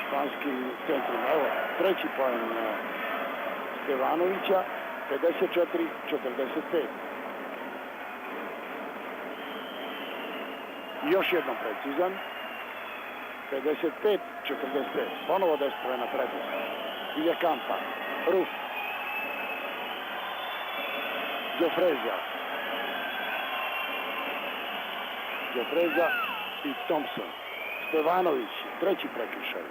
španskim centrima. Evo, 3. poen Stevanovića, 54-45. Još jednom precizan, 55-45, ponovo 10 poena prednost. Villakampa, Ruf, Đofreza i Thompson. Stevanović, 3. prekršaj.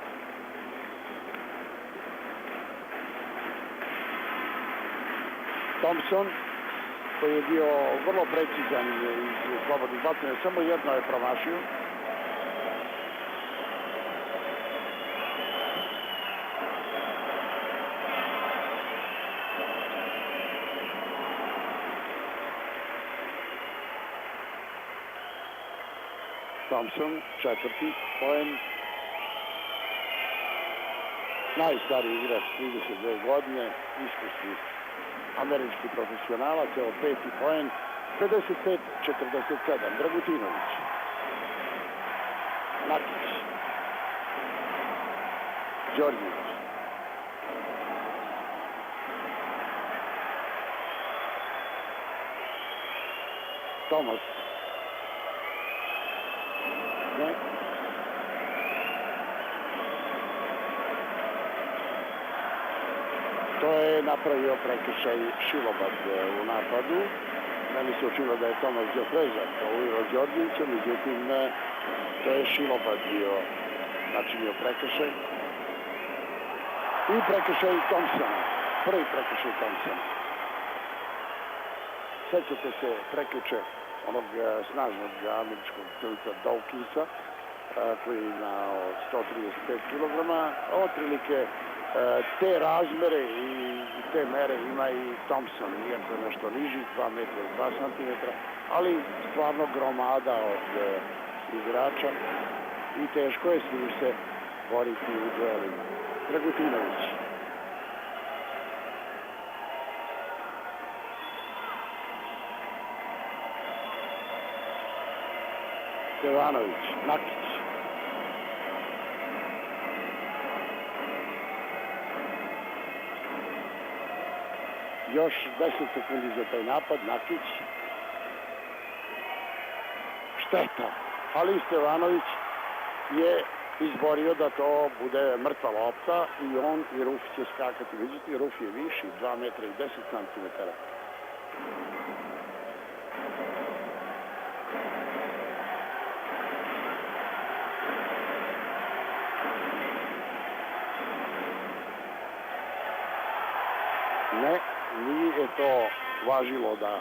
Thompson, koji je bio vrlo precizan iz slobodnih bacanja, samo jedno je promašio. Thompson, 4. poen. Najstariji igrač, 32 godine, iskusni američki profesionalac, evo 5. poen, 55-47, Dragutinović. Nakić. Đorđević. Tomas. Ne. To je napravio prekršaj Šilobad u napadu. Meni se učinilo da je Tomas Đofreza faulirao Đorđevića, međutim to je Šilobad bio načinio prekršaj. I prekršaj Thompsona. Prvi prekršaj Thompsona. Sećate se prekjuče onog snažnog američkog strelca Dawkinsa, koji je imao 135 kg. Otprilike te razmere i te mere ima i Thompson, iako je nešto niži, 2 metra i 2 cm, ali stvarno gromada od igrača i teško je s njim se boriti u duelima. Dragutinović. Stevanović, Nakić. Još 10 sekundi za taj napad, Nakić. Šteta, ali Stevanović je izborio da to bude mrtva lopta i on i Ruf će skakati. Vidite, Ruf je viši, 2 metra i 10 cm. Ne, nije to važilo da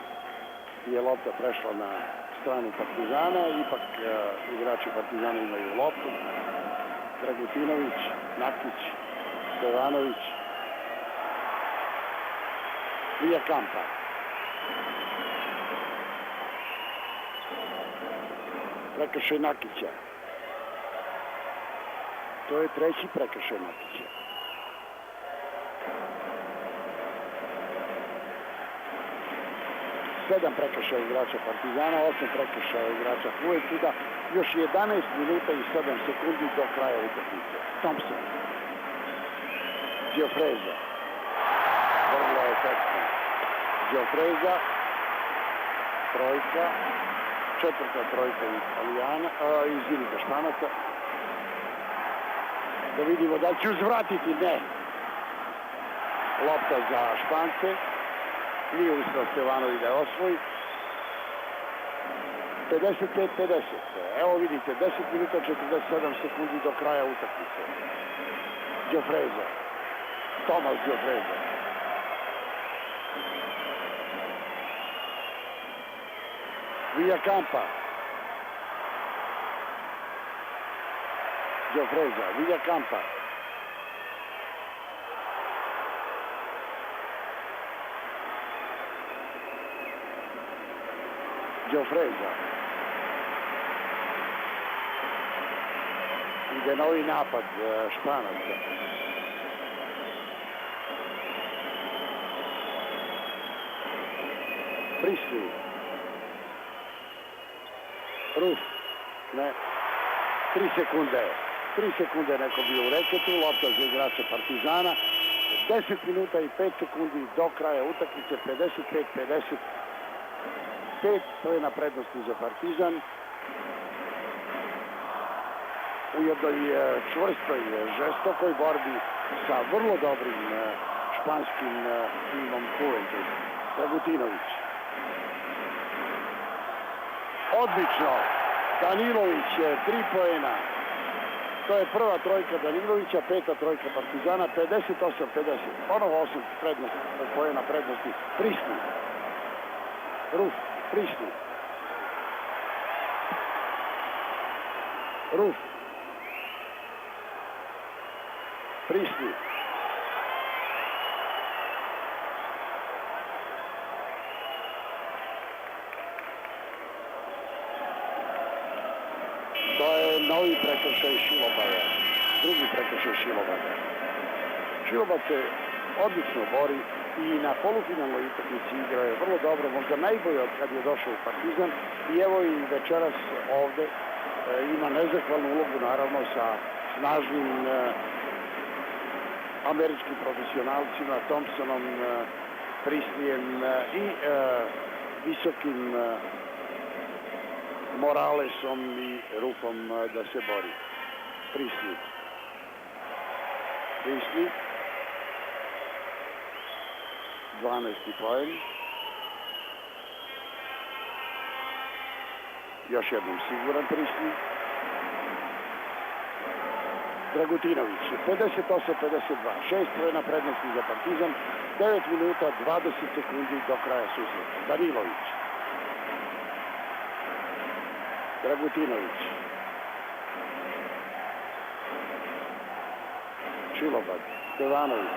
je lopta prešla na stranu Partizana, ipak igrači Partizana imaju loptu. Dragutinović, Nakić, Stevanović, Villakampa. Prekršaj Nakića. To je treći prekršaj Nakića. Sedam prekršaja igrača Partizana, 8 prekršaja igrača Juventuda, još 11 minuta i 7 sekundi do kraja utakmice. Thompson. Đofreza. Vrlo efektno. Đofreza. Trojka. Četvrta trojka Italijana, izvinite, Španaca. Da vidimo da će uzvratiti, ne. Lopta za Špance. Nije uspio Stevanović da je osvoji. 55-50. Evo vidite, 10 minuta 47 sekundi do kraja utakmice. Đofreza. Tomas Đofreza. Villakampa. Đofreza. Villakampa. Đofreza. Ide novi napad Španaca. Prisli. Ruf. Ne. 3 sekunde. 3 sekunde neko bio u reketu. Lopta za igrača Partizana. 10 minuta i 5 sekundi do kraja utakmice. 55-50. 5 poena prednosti za Partizan. U jednoj čvrstoj, žestokoj borbi sa vrlo dobrim španskim timom Juventus. Dragutinović. Odlično. Danilović, 3 poena. To je prva trojka Danilovića, 5. trojka Partizana, 58-50. Ponovo 8 poena prednosti. Prisli. Ruf. Prisli. Ruf. Prisli. To je novi prekršaj Šilobada. Drugi prekršaj Šilobada. Šilobad se odlično bori i na polufinalnoj utakmici igrao je vrlo dobro, možda najbolje od kad je došao u Partizan i evo i večeras ovde ima nezahvalnu ulogu naravno sa snažnim američkim profesionalcima, Thompsonom, Prislijem i visokim Moralesom i Rufom da se bori. Prisli. 12. poen. Još jednom siguran Prisli. Dragutinović, 58-52, 6 poena prednosti za Partizan, 9 minuta 20 sekundi do kraja susreta. Danilović. Dragutinović. Šilobad. Stevanović.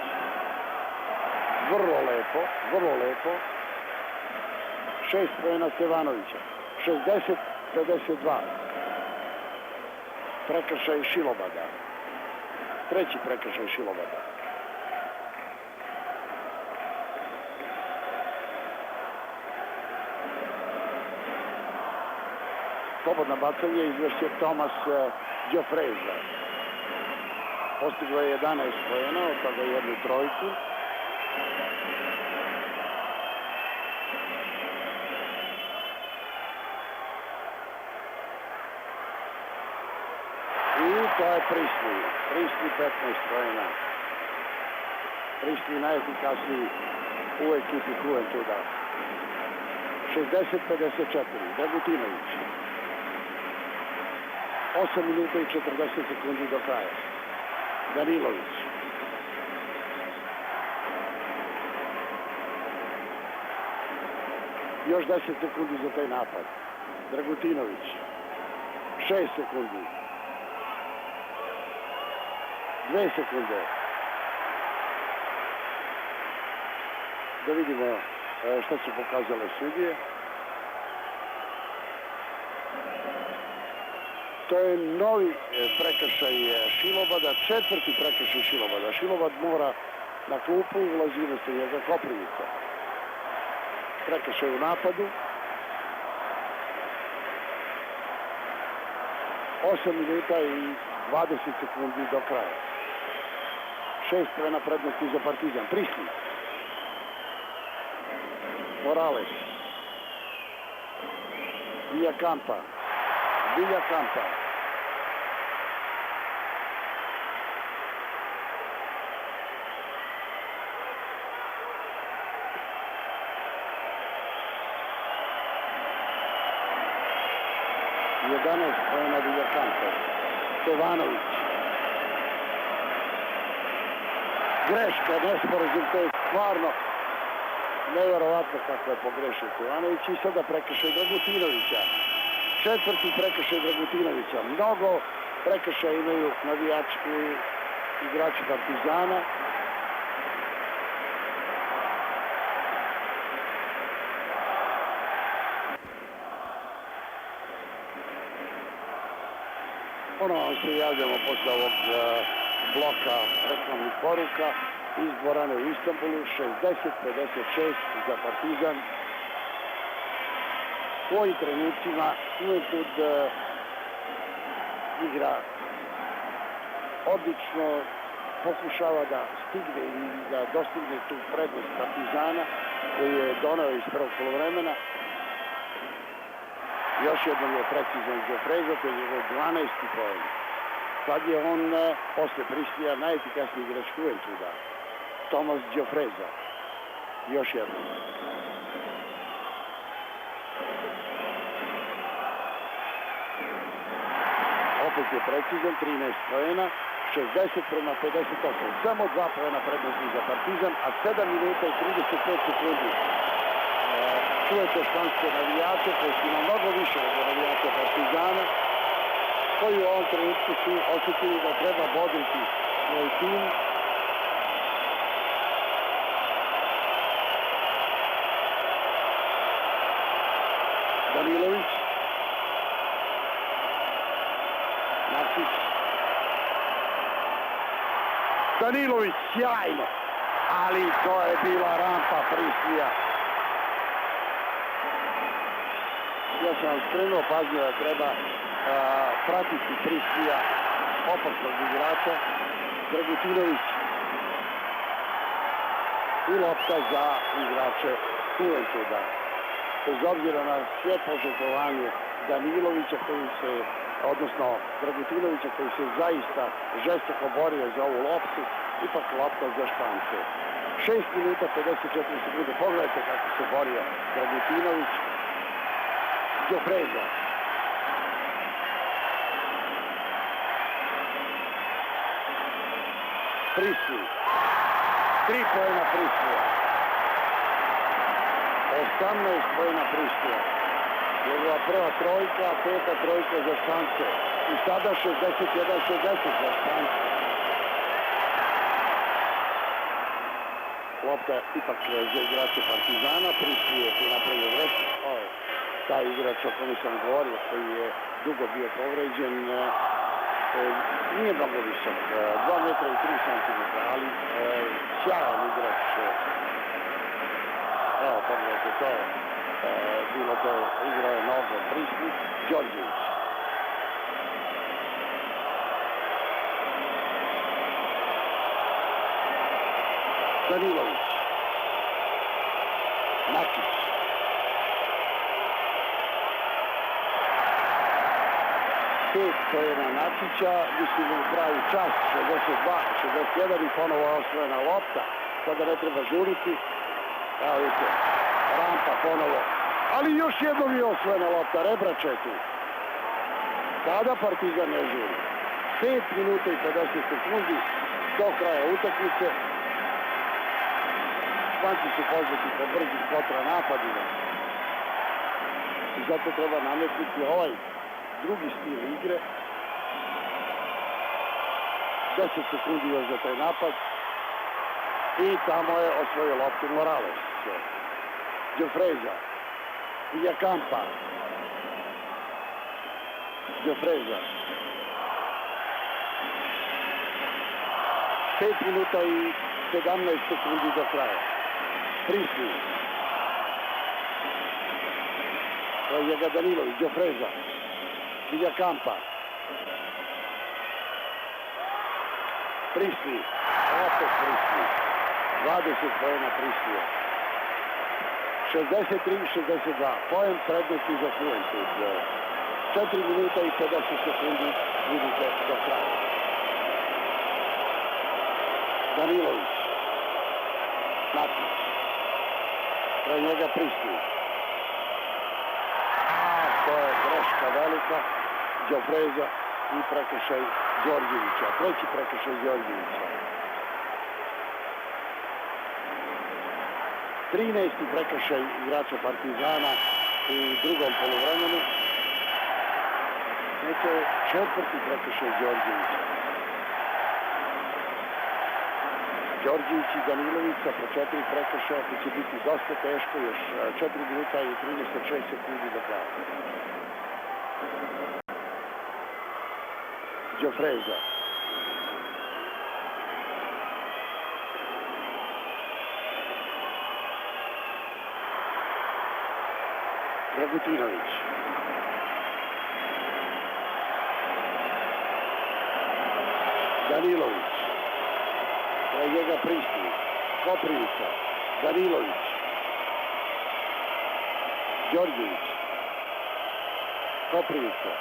Vrlo lepo. 6 poena Stevanovića. 60-52. Prekršaj Šilobada. Treći prekršaj Šilobada. Slobodno bacanje izvešće Tomas Đofreza. Postigao je 11 poena, od toga jednu trojku. I to je Prisli. Prisli 15 poena. Prisli najefikasniji u ekipi Juventuda. 60-54. Dragutinović. 8 minuta i 40 sekundi do kraja. Danilović. Još 10 sekundi za taj napad. Dragutinović. 6 sekundi. 2 sekunde. Da vidimo šta su pokazale sudije. To je novi prekršaj Šilobada, četvrti prekršaj Šilobada. Šilobad mora na klupu, ulazi umesto njega Koprivica. Prekršaj u napadu. 8 minuta i 20 sekundi do kraja. 6 poena prednosti za Partizan. Prisli. Morales. Villakampa. 11 poena Villakampa. Stevanović. Greška, nesporazum, to je stvarno neverovatno kako je pogrešio Stevanović i sada prekršaj Dragutinovića. Četvrti prekršaj Dragutinovića. Mnogo prekršaja imaju navijači igrači Partizana. Ponovo se javljamo posle ovog bloka reklamnih poruka iz dvorane u Istanbulu. 60-56 za Partizan. U ovim trenucima Juventud igra odlično, pokušava da stigne i da dostigne tu prednost Partizana koju je donao iz prvog polovremena. Još jednom je precizan Đofreza, to je njegov 12. poen. Sad je on posle Prislija najefikasniji igrač Juventuda. Tomas Đofreza. Još jednom. Opet je precizan, 13 poena, 60-58. Samo 2 poena prednosti za Partizan, a 7 minuta i 35 sekundi. Čujete španske navijače koji su na mnogo više od navijača Partizana, koji u ovom trenutku su osjetili da treba bodriti svoj tim. Danilović. Markić. Danilović, sjajno. ali to je bila rampa Prislija. Ja sam vam skrenuo pažnju da treba pratiti Prislija, opasnog igrača. Dragutinović i lopta za igrače Juventuda. Bez obzira na sve požrtvovanje Danilovića odnosno Dragutinovića koji se zaista žestoko borio za ovu loptu, ipak lopta za Špance. 6 minuta 54 sekunde. Pogledajte kako se borio Dragutinović. Đofreza. Prisli. 3 poena Prislija. 18 poena Prislija. Njegova prva trojka, peta trojka za Špance. I sada 61-60 za Špance. Lopta ipak za igrače Partizana. Prislije je napravio grešku. Taj igrač o kome sam govorio, koji je dugo bio povređen, nije mnogo visok, 2 metra i 3 centimetra, ali sjajan igrač. Evo, pogledajte to, bilo to igrao je mnogo Prisli, Đorđević. Danilović. Nakić. To je na Nakića, mislim u pravi čas, 62, 61 i ponovo osvojena lopta. Sada ne treba žuriti. Evo vidite, rampa ponovo. Ali još jednom je osvojena lopta, Rebrača je tu. Sada Partizan ne žuri. 5 minuta i 50 sekundi do kraja utakmice. Španci su poznati po brzim kontranapadima. I zato treba nametnuti ovaj drugi stil igre. 10 sekundi još za taj napad. I tamo je osvojio loptu Morales. Đofreza. Villakampa. Đofreza. 5 minuta i 17 sekundi do kraja. Prisli. Njega Danilović, Đofreza. Villakampa. Prisli. Opet Prisli. 20 poena Prislija. 63-62. Poen prednosti za Juventud. 4 minuta i 50 sekundi vidite do kraja. Danilović. Nakić. Kraj njega Prisli. To je greška velika. Đofreza i prekršaj Đorđevića. Treći prekršaj Đorđevića. 13. prekršaj igrača Partizana u drugom poluvremenu. To je 4. prekršaj Đorđevića. Đorđević i Danilović sa po 4 prekršaja, to će biti dosta teško, još 4 minuta i 36 sekundi do kraja. Đofreza. Dragutinović. Danilović. Kraj njega Prisli. Koprivica. Danilović. Đorđević. Koprivica.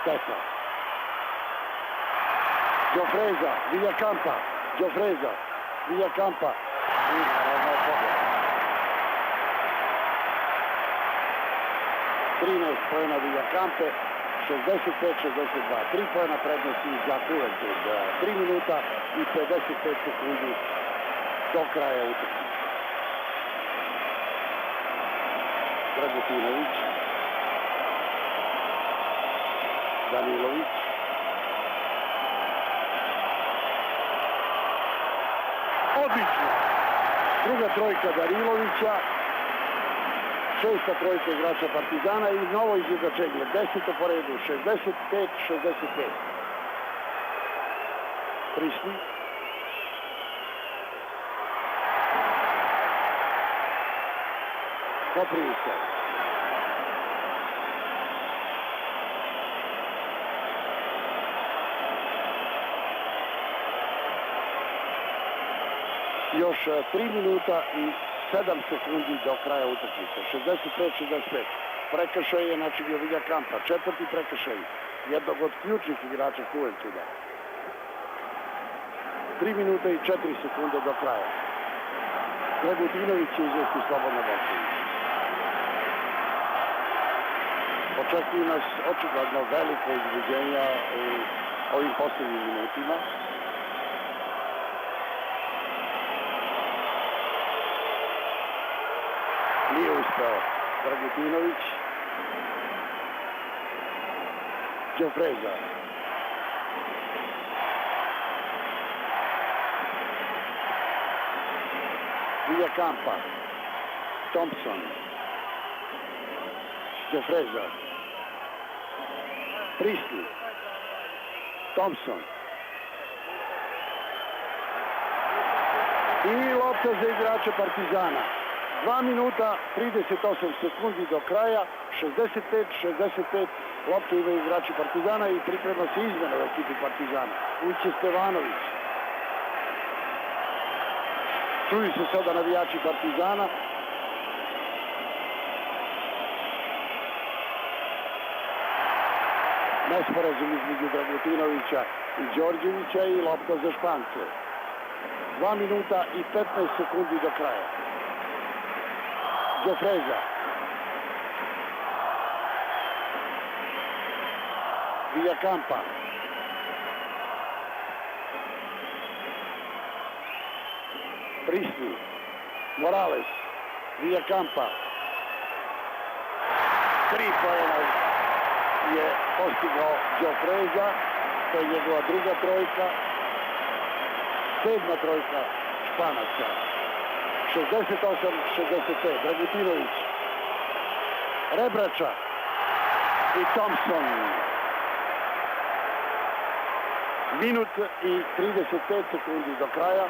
Šteta. Đofreza. Villakampa. Đofreza. Villakampa. I naravno pogled. 13 poena Villakampe. 65-62. 3 poena prednosti za Juventud. 3 minuta i 55 sekundi do kraja utakmice. Dragutinović. Danilović. Odlično. Druga trojka Danilovića. 6. trojka igrača Partizana i novo izjednačenje. 10. po redu. 65-65. Prisli. Koprivica. Još 3 minuta i 7 sekundi do kraja utakmice. 65-65. Prekršaj je načinio Viljakampa. Četvrti prekršaj jednog od ključnih igrača Juventuda. 3 minuta i 4 sekunde do kraja. Dragutinović će izvesti slobodno bacanje. Očekuju nas očigledno veliko izbuđenja u ovim posljednjim minutima. Nije uspeo Dragutinović. Đofreza. Viljakampa. Thompson. Đofreza. Priestly. Thompson. I lopta za igrača Partizana. 2 minuta 38 sekundi do kraja, 65-65, loptu imaju igrači Partizana i priprema se izmena u ekipi Partizana. Uće Stevanović. Čuju se sada navijači Partizana. Nesporazum između Dragutinovića i Đorđevića i lopta za Špance. 2 minuta i 15 sekundi do kraja. Đofreza. Viljakampa. Priestly. Morales. Viljakampa. 3 poena je postigao Đofreza. To je njegova druga trojka. 7. trojka Španaca. 68-65. Dragutinović. Rebrača. I Thompson. Minut i 35 sekundi do kraja.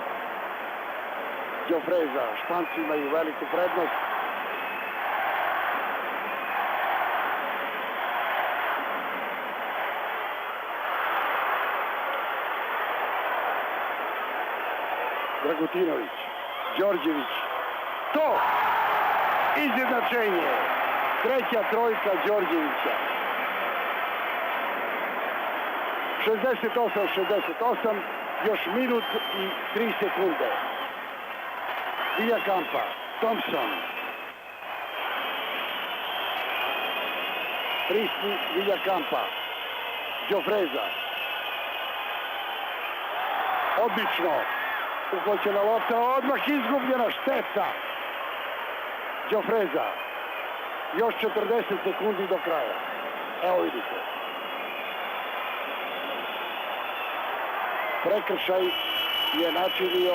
Đofreza. Španci imaju veliku prednost. Dragutinović. Đorđević. To! Izjednačenje. Treća trojka Đorđevića. 68-68. Još minut i 3 sekunde. Viljakampa. Thompson. Priestly. Viljakampa. Đofreza. Odlično. Uhoćena lopta, odmah izgubljena, šteta. Đofreza. Još 40 sekundi do kraja. Evo vidite. Prekršaj je načinio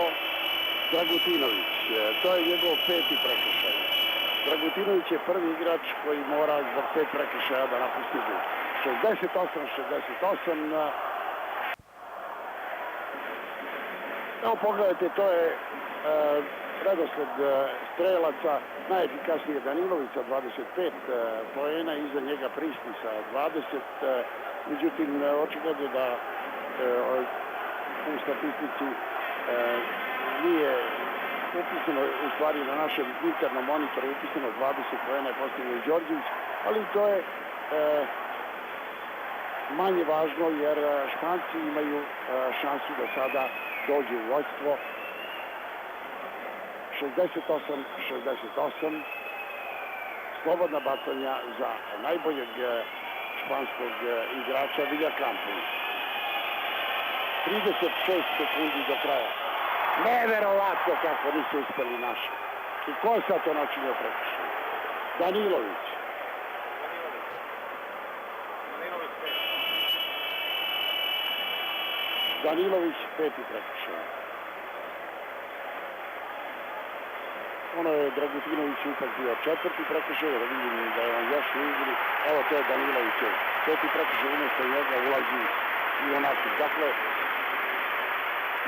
Dragutinović. To je njegov 5. prekršaj. Dragutinović je prvi igrač koji mora zbog 5 prekršaja da napusti igrač. 68-68. Evo pogledajte, to je redosled strelaca. Najefikasnije Danilović sa 25 poena, iza njega Priestly sa 20. Međutim, očigledno da u statistici nije upisano, u stvari na našem internom monitoru upisano 20 poena je postigao i Đorđević, ali to je manje važno jer Španci imaju šansu da sada dođu u vođstvo. 68-68. Slobodna bacanja za najboljeg španskog igrača Viljakampu. 36 sekundi do kraja. Neverovatno kako nisu uspeli naši. I ko je sad to načinio prekršaj? Danilović. Danilović 5. prekršaj. Ono je Dragutinović ipak bio 4. prekršaj, da vidim da je on još u igri. Evo to je Danilovićev 5. prekršaj, umjesto njega ulazi i onako. Dakle,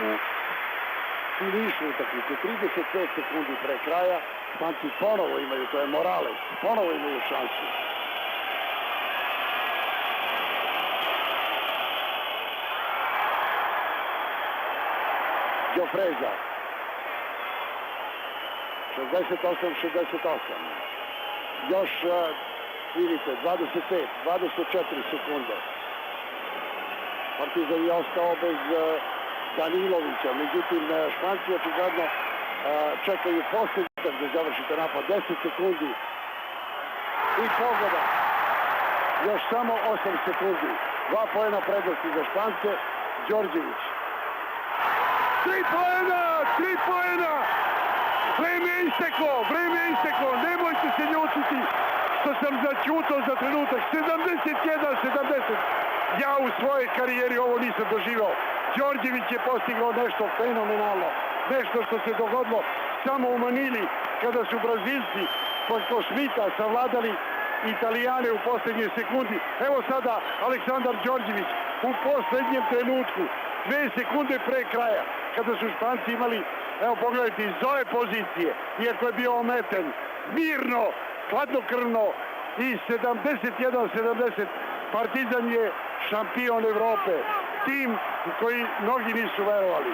u finišu utakmice, 35 sekundi pre kraja, Španci ponovo imaju, to je Morales, ponovo imaju šansu. Jofreza. 68-68. Još, vidite, 25, 24 sekunde. Partizan je ostao bez Danilovića, međutim, Španci očigledno čekaju posljednji da završite napad. 10 sekundi i pogoda. Još samo 8 sekundi. 2 poena prednosti za Špance. Đorđević. 3 poena! 3 poena! Vreme je isteklo! Nemojte se ljutiti što sam začutao za trenutak. 71-70. Ja u svojoj karijeri ovo nisam doživao. Đorđević je postigao nešto fenomenalno. Nešto što se dogodilo samo u Manili kada su Brazilci preko Šmita savladali Italijane u posljednjoj sekundi. Evo sada Aleksandar Đorđević u posljednjem trenutku, 2 sekunde pre kraja, kada su Španci imali, evo pogledajte, iz ove pozicije, iako je bio ometen, mirno, hladnokrvno i 71-70, Partizan je šampion Evrope. Tim koji mnogi nisu verovali.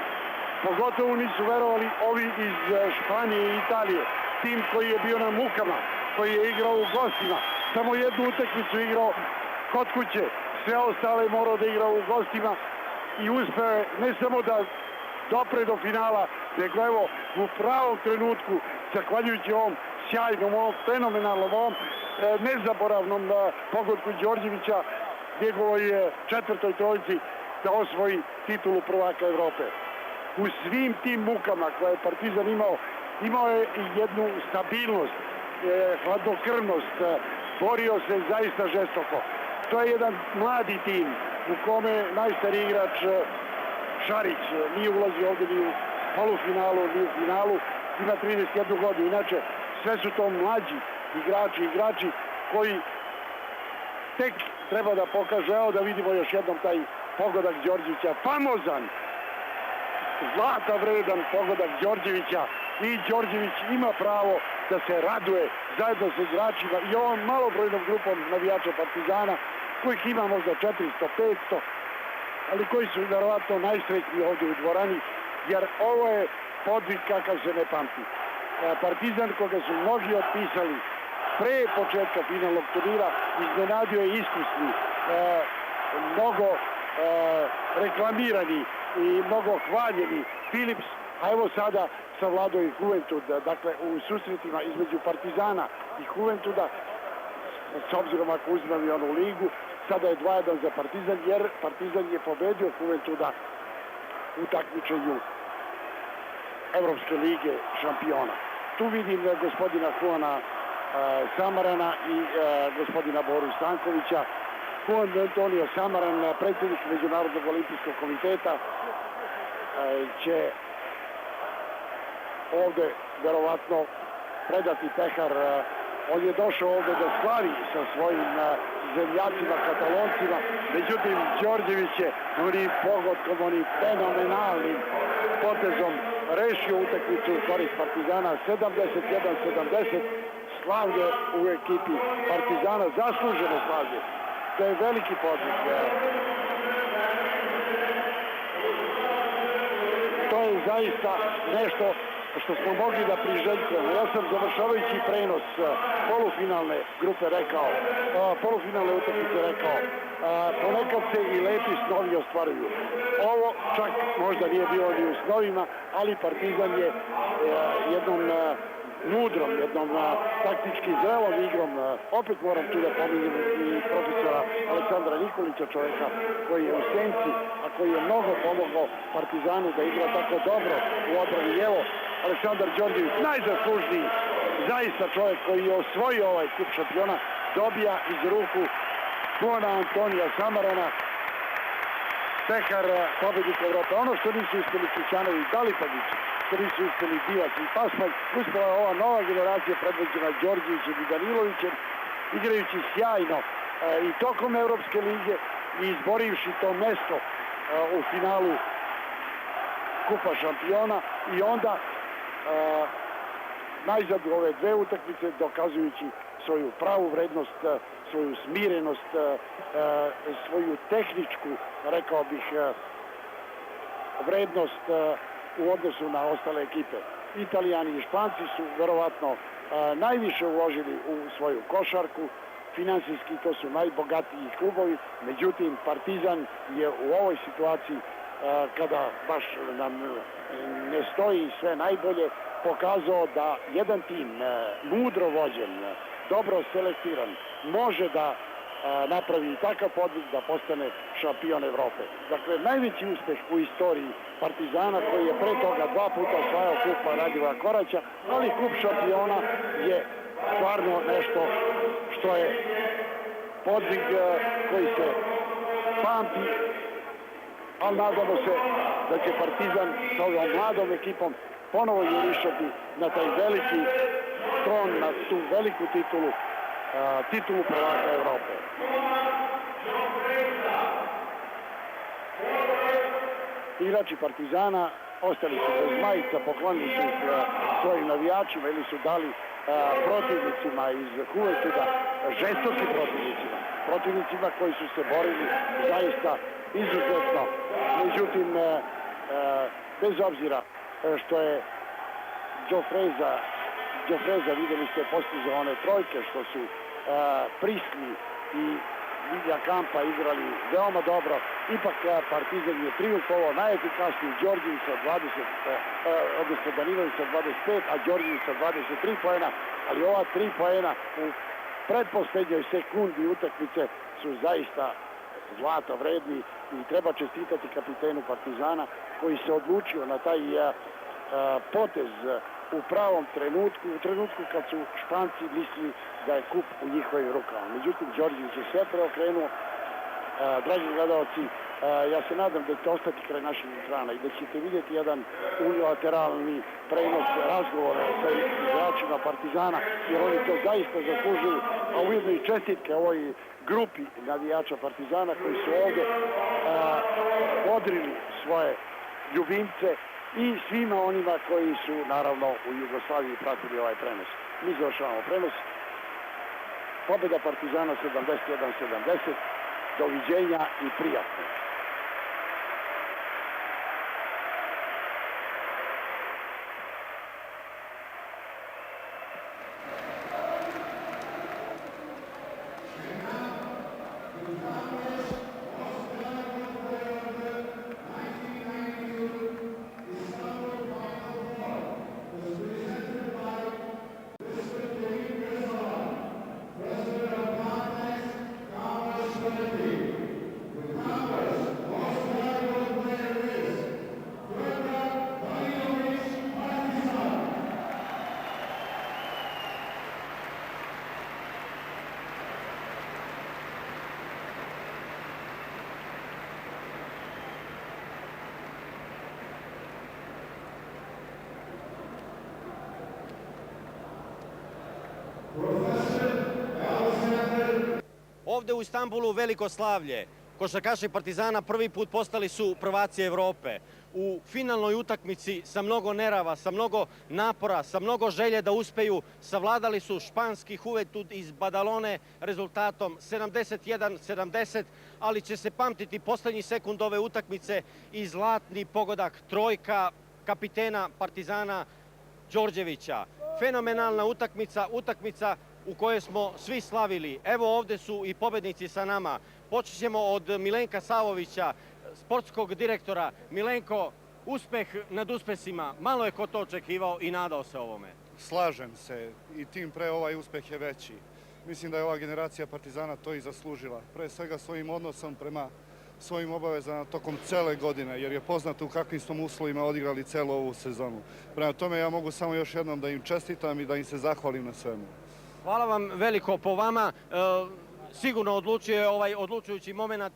Pogotovo nisu verovali ovi iz Španije i Italije. Tim koji je bio na mukama, koji je igrao u gostima. Samo jednu utakmicu igrao kod kuće. Sve ostale je morao da igra u gostima i uspeo je ne samo da dopre do finala, nego evo u pravom trenutku, zahvaljujući ovom sjajnom, ovom fenomenalnom, ovom nezaboravnom pogodku Đorđevića, njegovoj četvrtoj trojici da osvoji titulu prvaka Evrope. U svim tim mukama koje je Partizan imao je i jednu stabilnost, hladnokrvnost, borio se zaista žestoko. To je jedan mladi tim u kome najstariji igrač Šarić nije ulazio ovdje ni u polufinalu, ni u finalu, ima 31 godinu. Inače, sve su to mlađi igrači koji tek treba da pokažu. Evo da vidimo još jednom taj pogodak Đorđevića, famozan, zlata vredan pogodak Đorđevića, i Đorđević ima pravo da se raduje zajedno sa igračima i ovom malobrojnom grupom navijača Partizana, kojih ima možda 400-500, ali koji su verovatno najsrećniji ovdje u dvorani, jer ovo je podvig kakav se ne pamti. Partizan, koga su mnogi otpisali pre početka finalnog turnira, iznenadio je iskusni, mnogo reklamirani i mnogo hvaljeni Philips, a evo sada savladao i Juventud. Dakle, u susretima između Partizana i Juventuda, s obzirom ako uzmem i onu ligu, sada je 2-1 za Partizan, jer Partizan je pobedio Juventuda u takmičenju Evropske lige šampiona. Tu vidim gospodina Juana Samarana i gospodina Boru Stankovića. Juan Antonio Samaran, predsjednik Međunarodnog olimpijskog komiteta, će ovdje verovatno predati pehar. On je došao ovdje da slavi sa svojim zemljacima, Kataloncima, međutim Đorđević je onim pogodkom, onim fenomenalnim potezom rešio utakmicu u korist Partizana. 71-70, slavlje u ekipi Partizana, zasluženo slavlje. To je veliki podvig. To je zaista nešto što smo mogli da priželjkujemo. Ja sam završavajući prenos polufinalne grupe rekao, polufinalne utakmice rekao, ponekad se i lepi snovi ostvaruju. Ovo čak možda nije bilo ni u snovima, ali Partizan je jednom mudrom, jednom taktički zrelom igrom, opet moram tu da pominjem i profesora Aleksandra Nikolića, čovjeka koji je u senci, a koji je mnogo pomogao Partizanu da igra tako dobro u odbrani. Evo, Aleksandar Đorđević, najzaslužniji zaista čovjek koji je osvojio ovaj kup šampiona, dobija iz ruku Juana Antonija Samarana pehar pobednika Evrope. Ono što nisu uspjeli Kućanovi i Dalipagić, što nisu uspjeli Divac i Pašmalj, uspjela je ova nova generacija predvođena Đorđevićem i Danilovićem, igrajući sjajno i tokom Evropske lige i izborivši to mesto u finalu Kupa šampiona, i onda najzad u ove dve utakmice dokazujući svoju pravu vrednost, svoju smirenost, svoju tehničku, rekao bih, vrednost u odnosu na ostale ekipe. Italijani i Španci su verovatno najviše uložili u svoju košarku, finansijski to su najbogatiji klubovi, međutim Partizan je u ovoj situaciji kada baš nam ne stoji sve najbolje, pokazao da jedan tim mudro vođen, dobro selektiran, može da napravi takav podvig da postane šampion Evrope. Dakle, najveći uspeh u istoriji Partizana, koji je pre toga 2 puta osvajao kup Radivoja Koraća, ali kup šampiona je stvarno nešto što je podvig koji se pamti, ali nadamo se da će Partizan sa ovom mladom ekipom ponovo jurišati na taj veliki tron, na tu veliku titulu prvaka Evrope. Igrači Partizana ostali su bez majica, poklonili su ih svojim navijačima ili su dali protivnicima iz Juventuda, žestokim protivnicima koji su se borili zaista izuzetno. Međutim, bez obzira što je Đofreza, vidjeli ste, postizao one trojke, što su Prisli i Vilja Kampa igrali veoma dobro, ipak Partizan je triumfovao, najefikasniji Đorđević sa 20, odnosno Danilović sa 25, a Đorđević sa 23 poena, ali ova 3 poena u pretposlednjoj sekundi utakmice su zaista zlata vredni i treba čestitati kapitenu Partizana koji se odlučio na taj potez u pravom trenutku, u trenutku kad su Španci mislili da je kup u njihovim rukama. Međutim, Đorđević je sve preokrenuo. Dragi gledalci, ja se nadam da ćete ostati kraj naših ekrana i da ćete vidjeti jedan unilateralni prenos razgovora sa igračima Partizana, jer oni to zaista zaslužuju, a ujedno i čestitke ovoj grupi navijača Partizana koji su ovdje odrili svoje ljubimce i svima onima koji su, naravno, u Jugoslaviji pratili ovaj prenos. Mi završavamo prenos. Pobjeda Partizana 71-70. Doviđenja i prijatno.
Ovde u Istanbulu veliko slavlje. Košarkaši Partizana prvi put postali su prvaci Evrope. U finalnoj utakmici sa mnogo nerava, sa mnogo napora, sa mnogo želje da uspeju, savladali su španski Juventud iz Badalone rezultatom 71-70, ali će se pamtiti poslednji sekund ove utakmice i zlatni pogodak trojka kapitena Partizana Đorđevića. Fenomenalna utakmica u kojoj smo svi slavili. Evo ovde su i pobednici sa nama. Počet ćemo od Milenka Savovića, sportskog direktora. Milenko, uspeh nad uspesima. Malo je ko to očekivao i nadao se ovome.
Slažem se i tim pre ovaj uspeh je veći. Mislim da je ova generacija Partizana to i zaslužila. Pre svega svojim odnosom prema svojim obavezama tokom cele godine, jer je poznato u kakvim smo uslovima odigrali celu ovu sezonu. Prema tome ja mogu samo još jednom da im čestitam i da im se zahvalim na svemu.
Hvala vam veliko po vama. Sigurno odlučuje ovaj odlučujući moment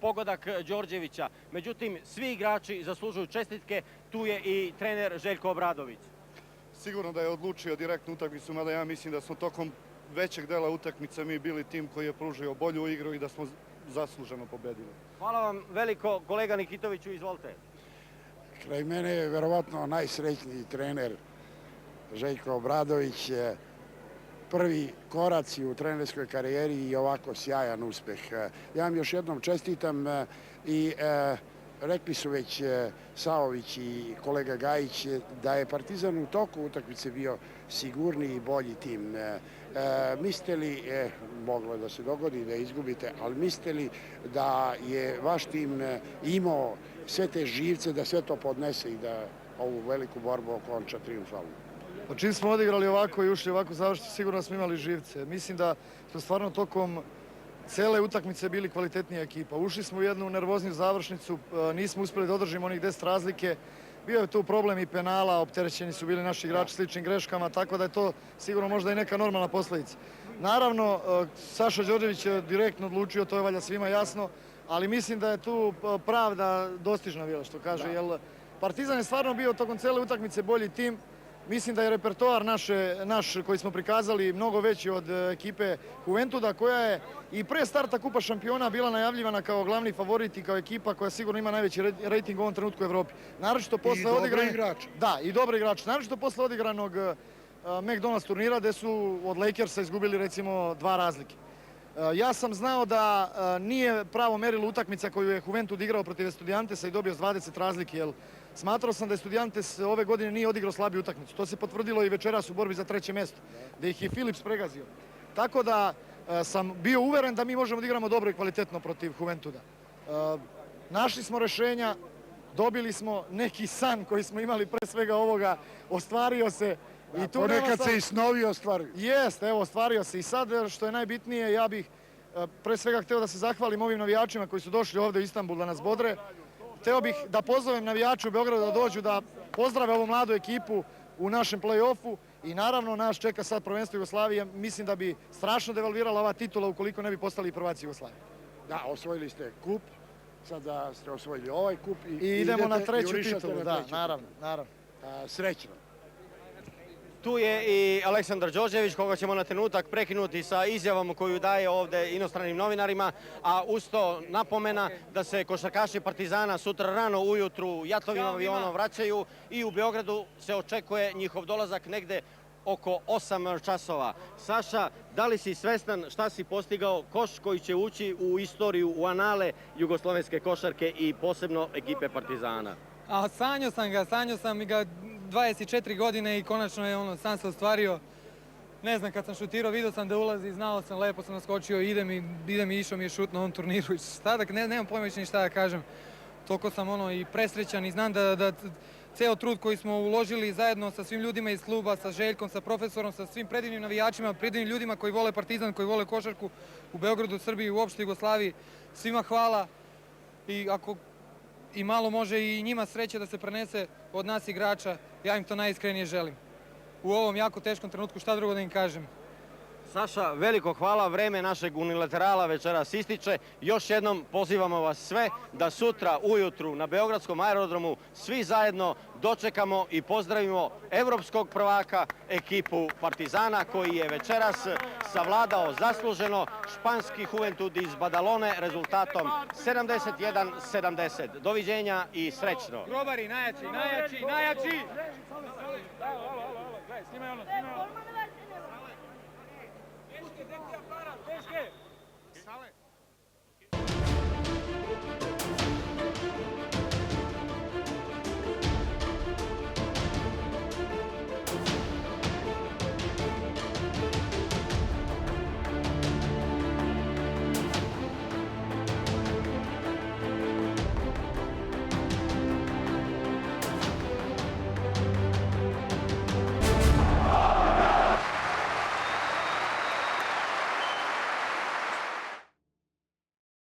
pogodak Đorđevića. Međutim, svi igrači zaslužuju čestitke. Tu je i trener Željko Obradović.
Sigurno da je odlučio direktnu utakmicu, mada ja mislim da smo tokom većeg dela utakmice mi bili tim koji je pružio bolju igru i da smo zasluženo pobedili.
Hvala vam veliko, kolega Nikitoviću, izvolite.
Kraj mene je verovatno najsrećniji trener
Željko Obradović, prvi koraci u trenerskoj karijeri i ovako sjajan uspeh. Ja vam još jednom čestitam i rekli su već Saović i kolega Gajić da je Partizan u toku utakmice bio sigurniji i bolji tim. Mislite li, moglo da se dogodi da izgubite, ali mislite li da je vaš tim imao sve te živce da sve to podnese i da ovu veliku borbu okonča triumfalno?
Pa čim smo odigrali ovako i ušli ovako završiti, sigurno smo imali živce. Mislim da smo stvarno tokom cele utakmice bili kvalitetnija ekipa. Ušli smo u jednu nervozniju završnicu, nismo uspjeli da održimo onih 10 razlike. Bio je tu problem i penala, opterećeni su bili naši igrači sličnim greškama, tako da je to sigurno možda i neka normalna posljedica. Naravno, Saša Đorđević je direktno odlučio, to je valjda svima jasno, ali mislim da je tu pravda dostižna bila, što kaže, jer Partizan je stvarno bio tokom cele utakmice bolji tim. Mislim da je repertoar naš koji smo prikazali mnogo veći od ekipe Juventuda, koja je i pre starta Kupa šampiona bila najavljivana kao glavni favorit i kao ekipa koja sigurno ima najveći rejting u ovom trenutku u Evropi. Naročito posle odigranog... Da, i dobri igrači. Naročito posle odigranog McDonald's turnira gde su od Lakersa izgubili recimo 2 razlike. Ja sam znao da nije pravo merilo utakmica koju je Juventud igrao protiv Estudiantesa i dobio s 20 razlike, jer smatrao sam da Estudiantes ove godine nije odigrao slabiju utakmicu. To se potvrdilo i večeras u borbi za 3. mesto, gde ih je Philips pregazio. Tako da sam bio uveren da mi možemo da igramo dobro i kvalitetno protiv Juventuda. Našli smo rešenja, dobili smo neki san koji smo imali pre svega ovoga, ostvario se.
I tu ponekad se i snovi ostvaruju.
Jeste, evo, ostvario se. I sad, što je najbitnije, ja bih pre svega hteo da se zahvalim ovim navijačima koji su došli ovde u Istanbul da nas bodre. Hteo bih da pozovem navijače u Beogradu da dođu da pozdrave ovu mladu ekipu u našem play-offu i naravno nas čeka sad prvenstvo Jugoslavije. Mislim da bi strašno devalvirala ova titula ukoliko ne bi postali prvaci Jugoslavije.
Da, osvojili ste kup, sada ste osvojili ovaj kup
i idemo na 3. titulu. Da, naravno.
Srećno.
Tu je i Aleksandar Đorđević, koga ćemo na trenutak prekinuti sa izjavom koju daje ovde inostranim novinarima, a uz to napomena da se košarkaši Partizana sutra rano ujutru jatlovim avionom vraćaju i u Beogradu se očekuje njihov dolazak negde oko 8 časova. Saša, da li si svestan šta si postigao, koš koji će ući u istoriju, u anale jugoslovenske košarke i posebno ekipe Partizana?
A sanjao sam ga 24 godine i konačno je sam se ostvario. Ne znam, kad sam šutirao, vidio sam da ulazi, znao sam, lepo sam naskočio, idem i išao mi je šut na ovom turniru. Šta da, nemam pojma više ni šta da kažem. Toliko sam i presrećan i znam da ceo trud koji smo uložili zajedno sa svim ljudima iz kluba, sa Željkom, sa profesorom, sa svim predivnim navijačima, predivnim ljudima koji vole Partizan, koji vole košarku u Beogradu, Srbiji, uopšte Jugoslaviji. Svima hvala i ako i malo može i njima sreće da se prenese od nas igrača, ja im to najiskrenije želim. U ovom jako teškom trenutku, šta drugo da im kažem?
Saša, veliko hvala, vreme našeg unilaterala večeras ističe. Još jednom pozivamo vas sve da sutra ujutru na Beogradskom aerodromu svi zajedno dočekamo i pozdravimo evropskog prvaka ekipu Partizana koji je večeras savladao zasluženo španski Juventud iz Badalone rezultatom 71-70. Doviđenja i srećno.
Grobari, najjači!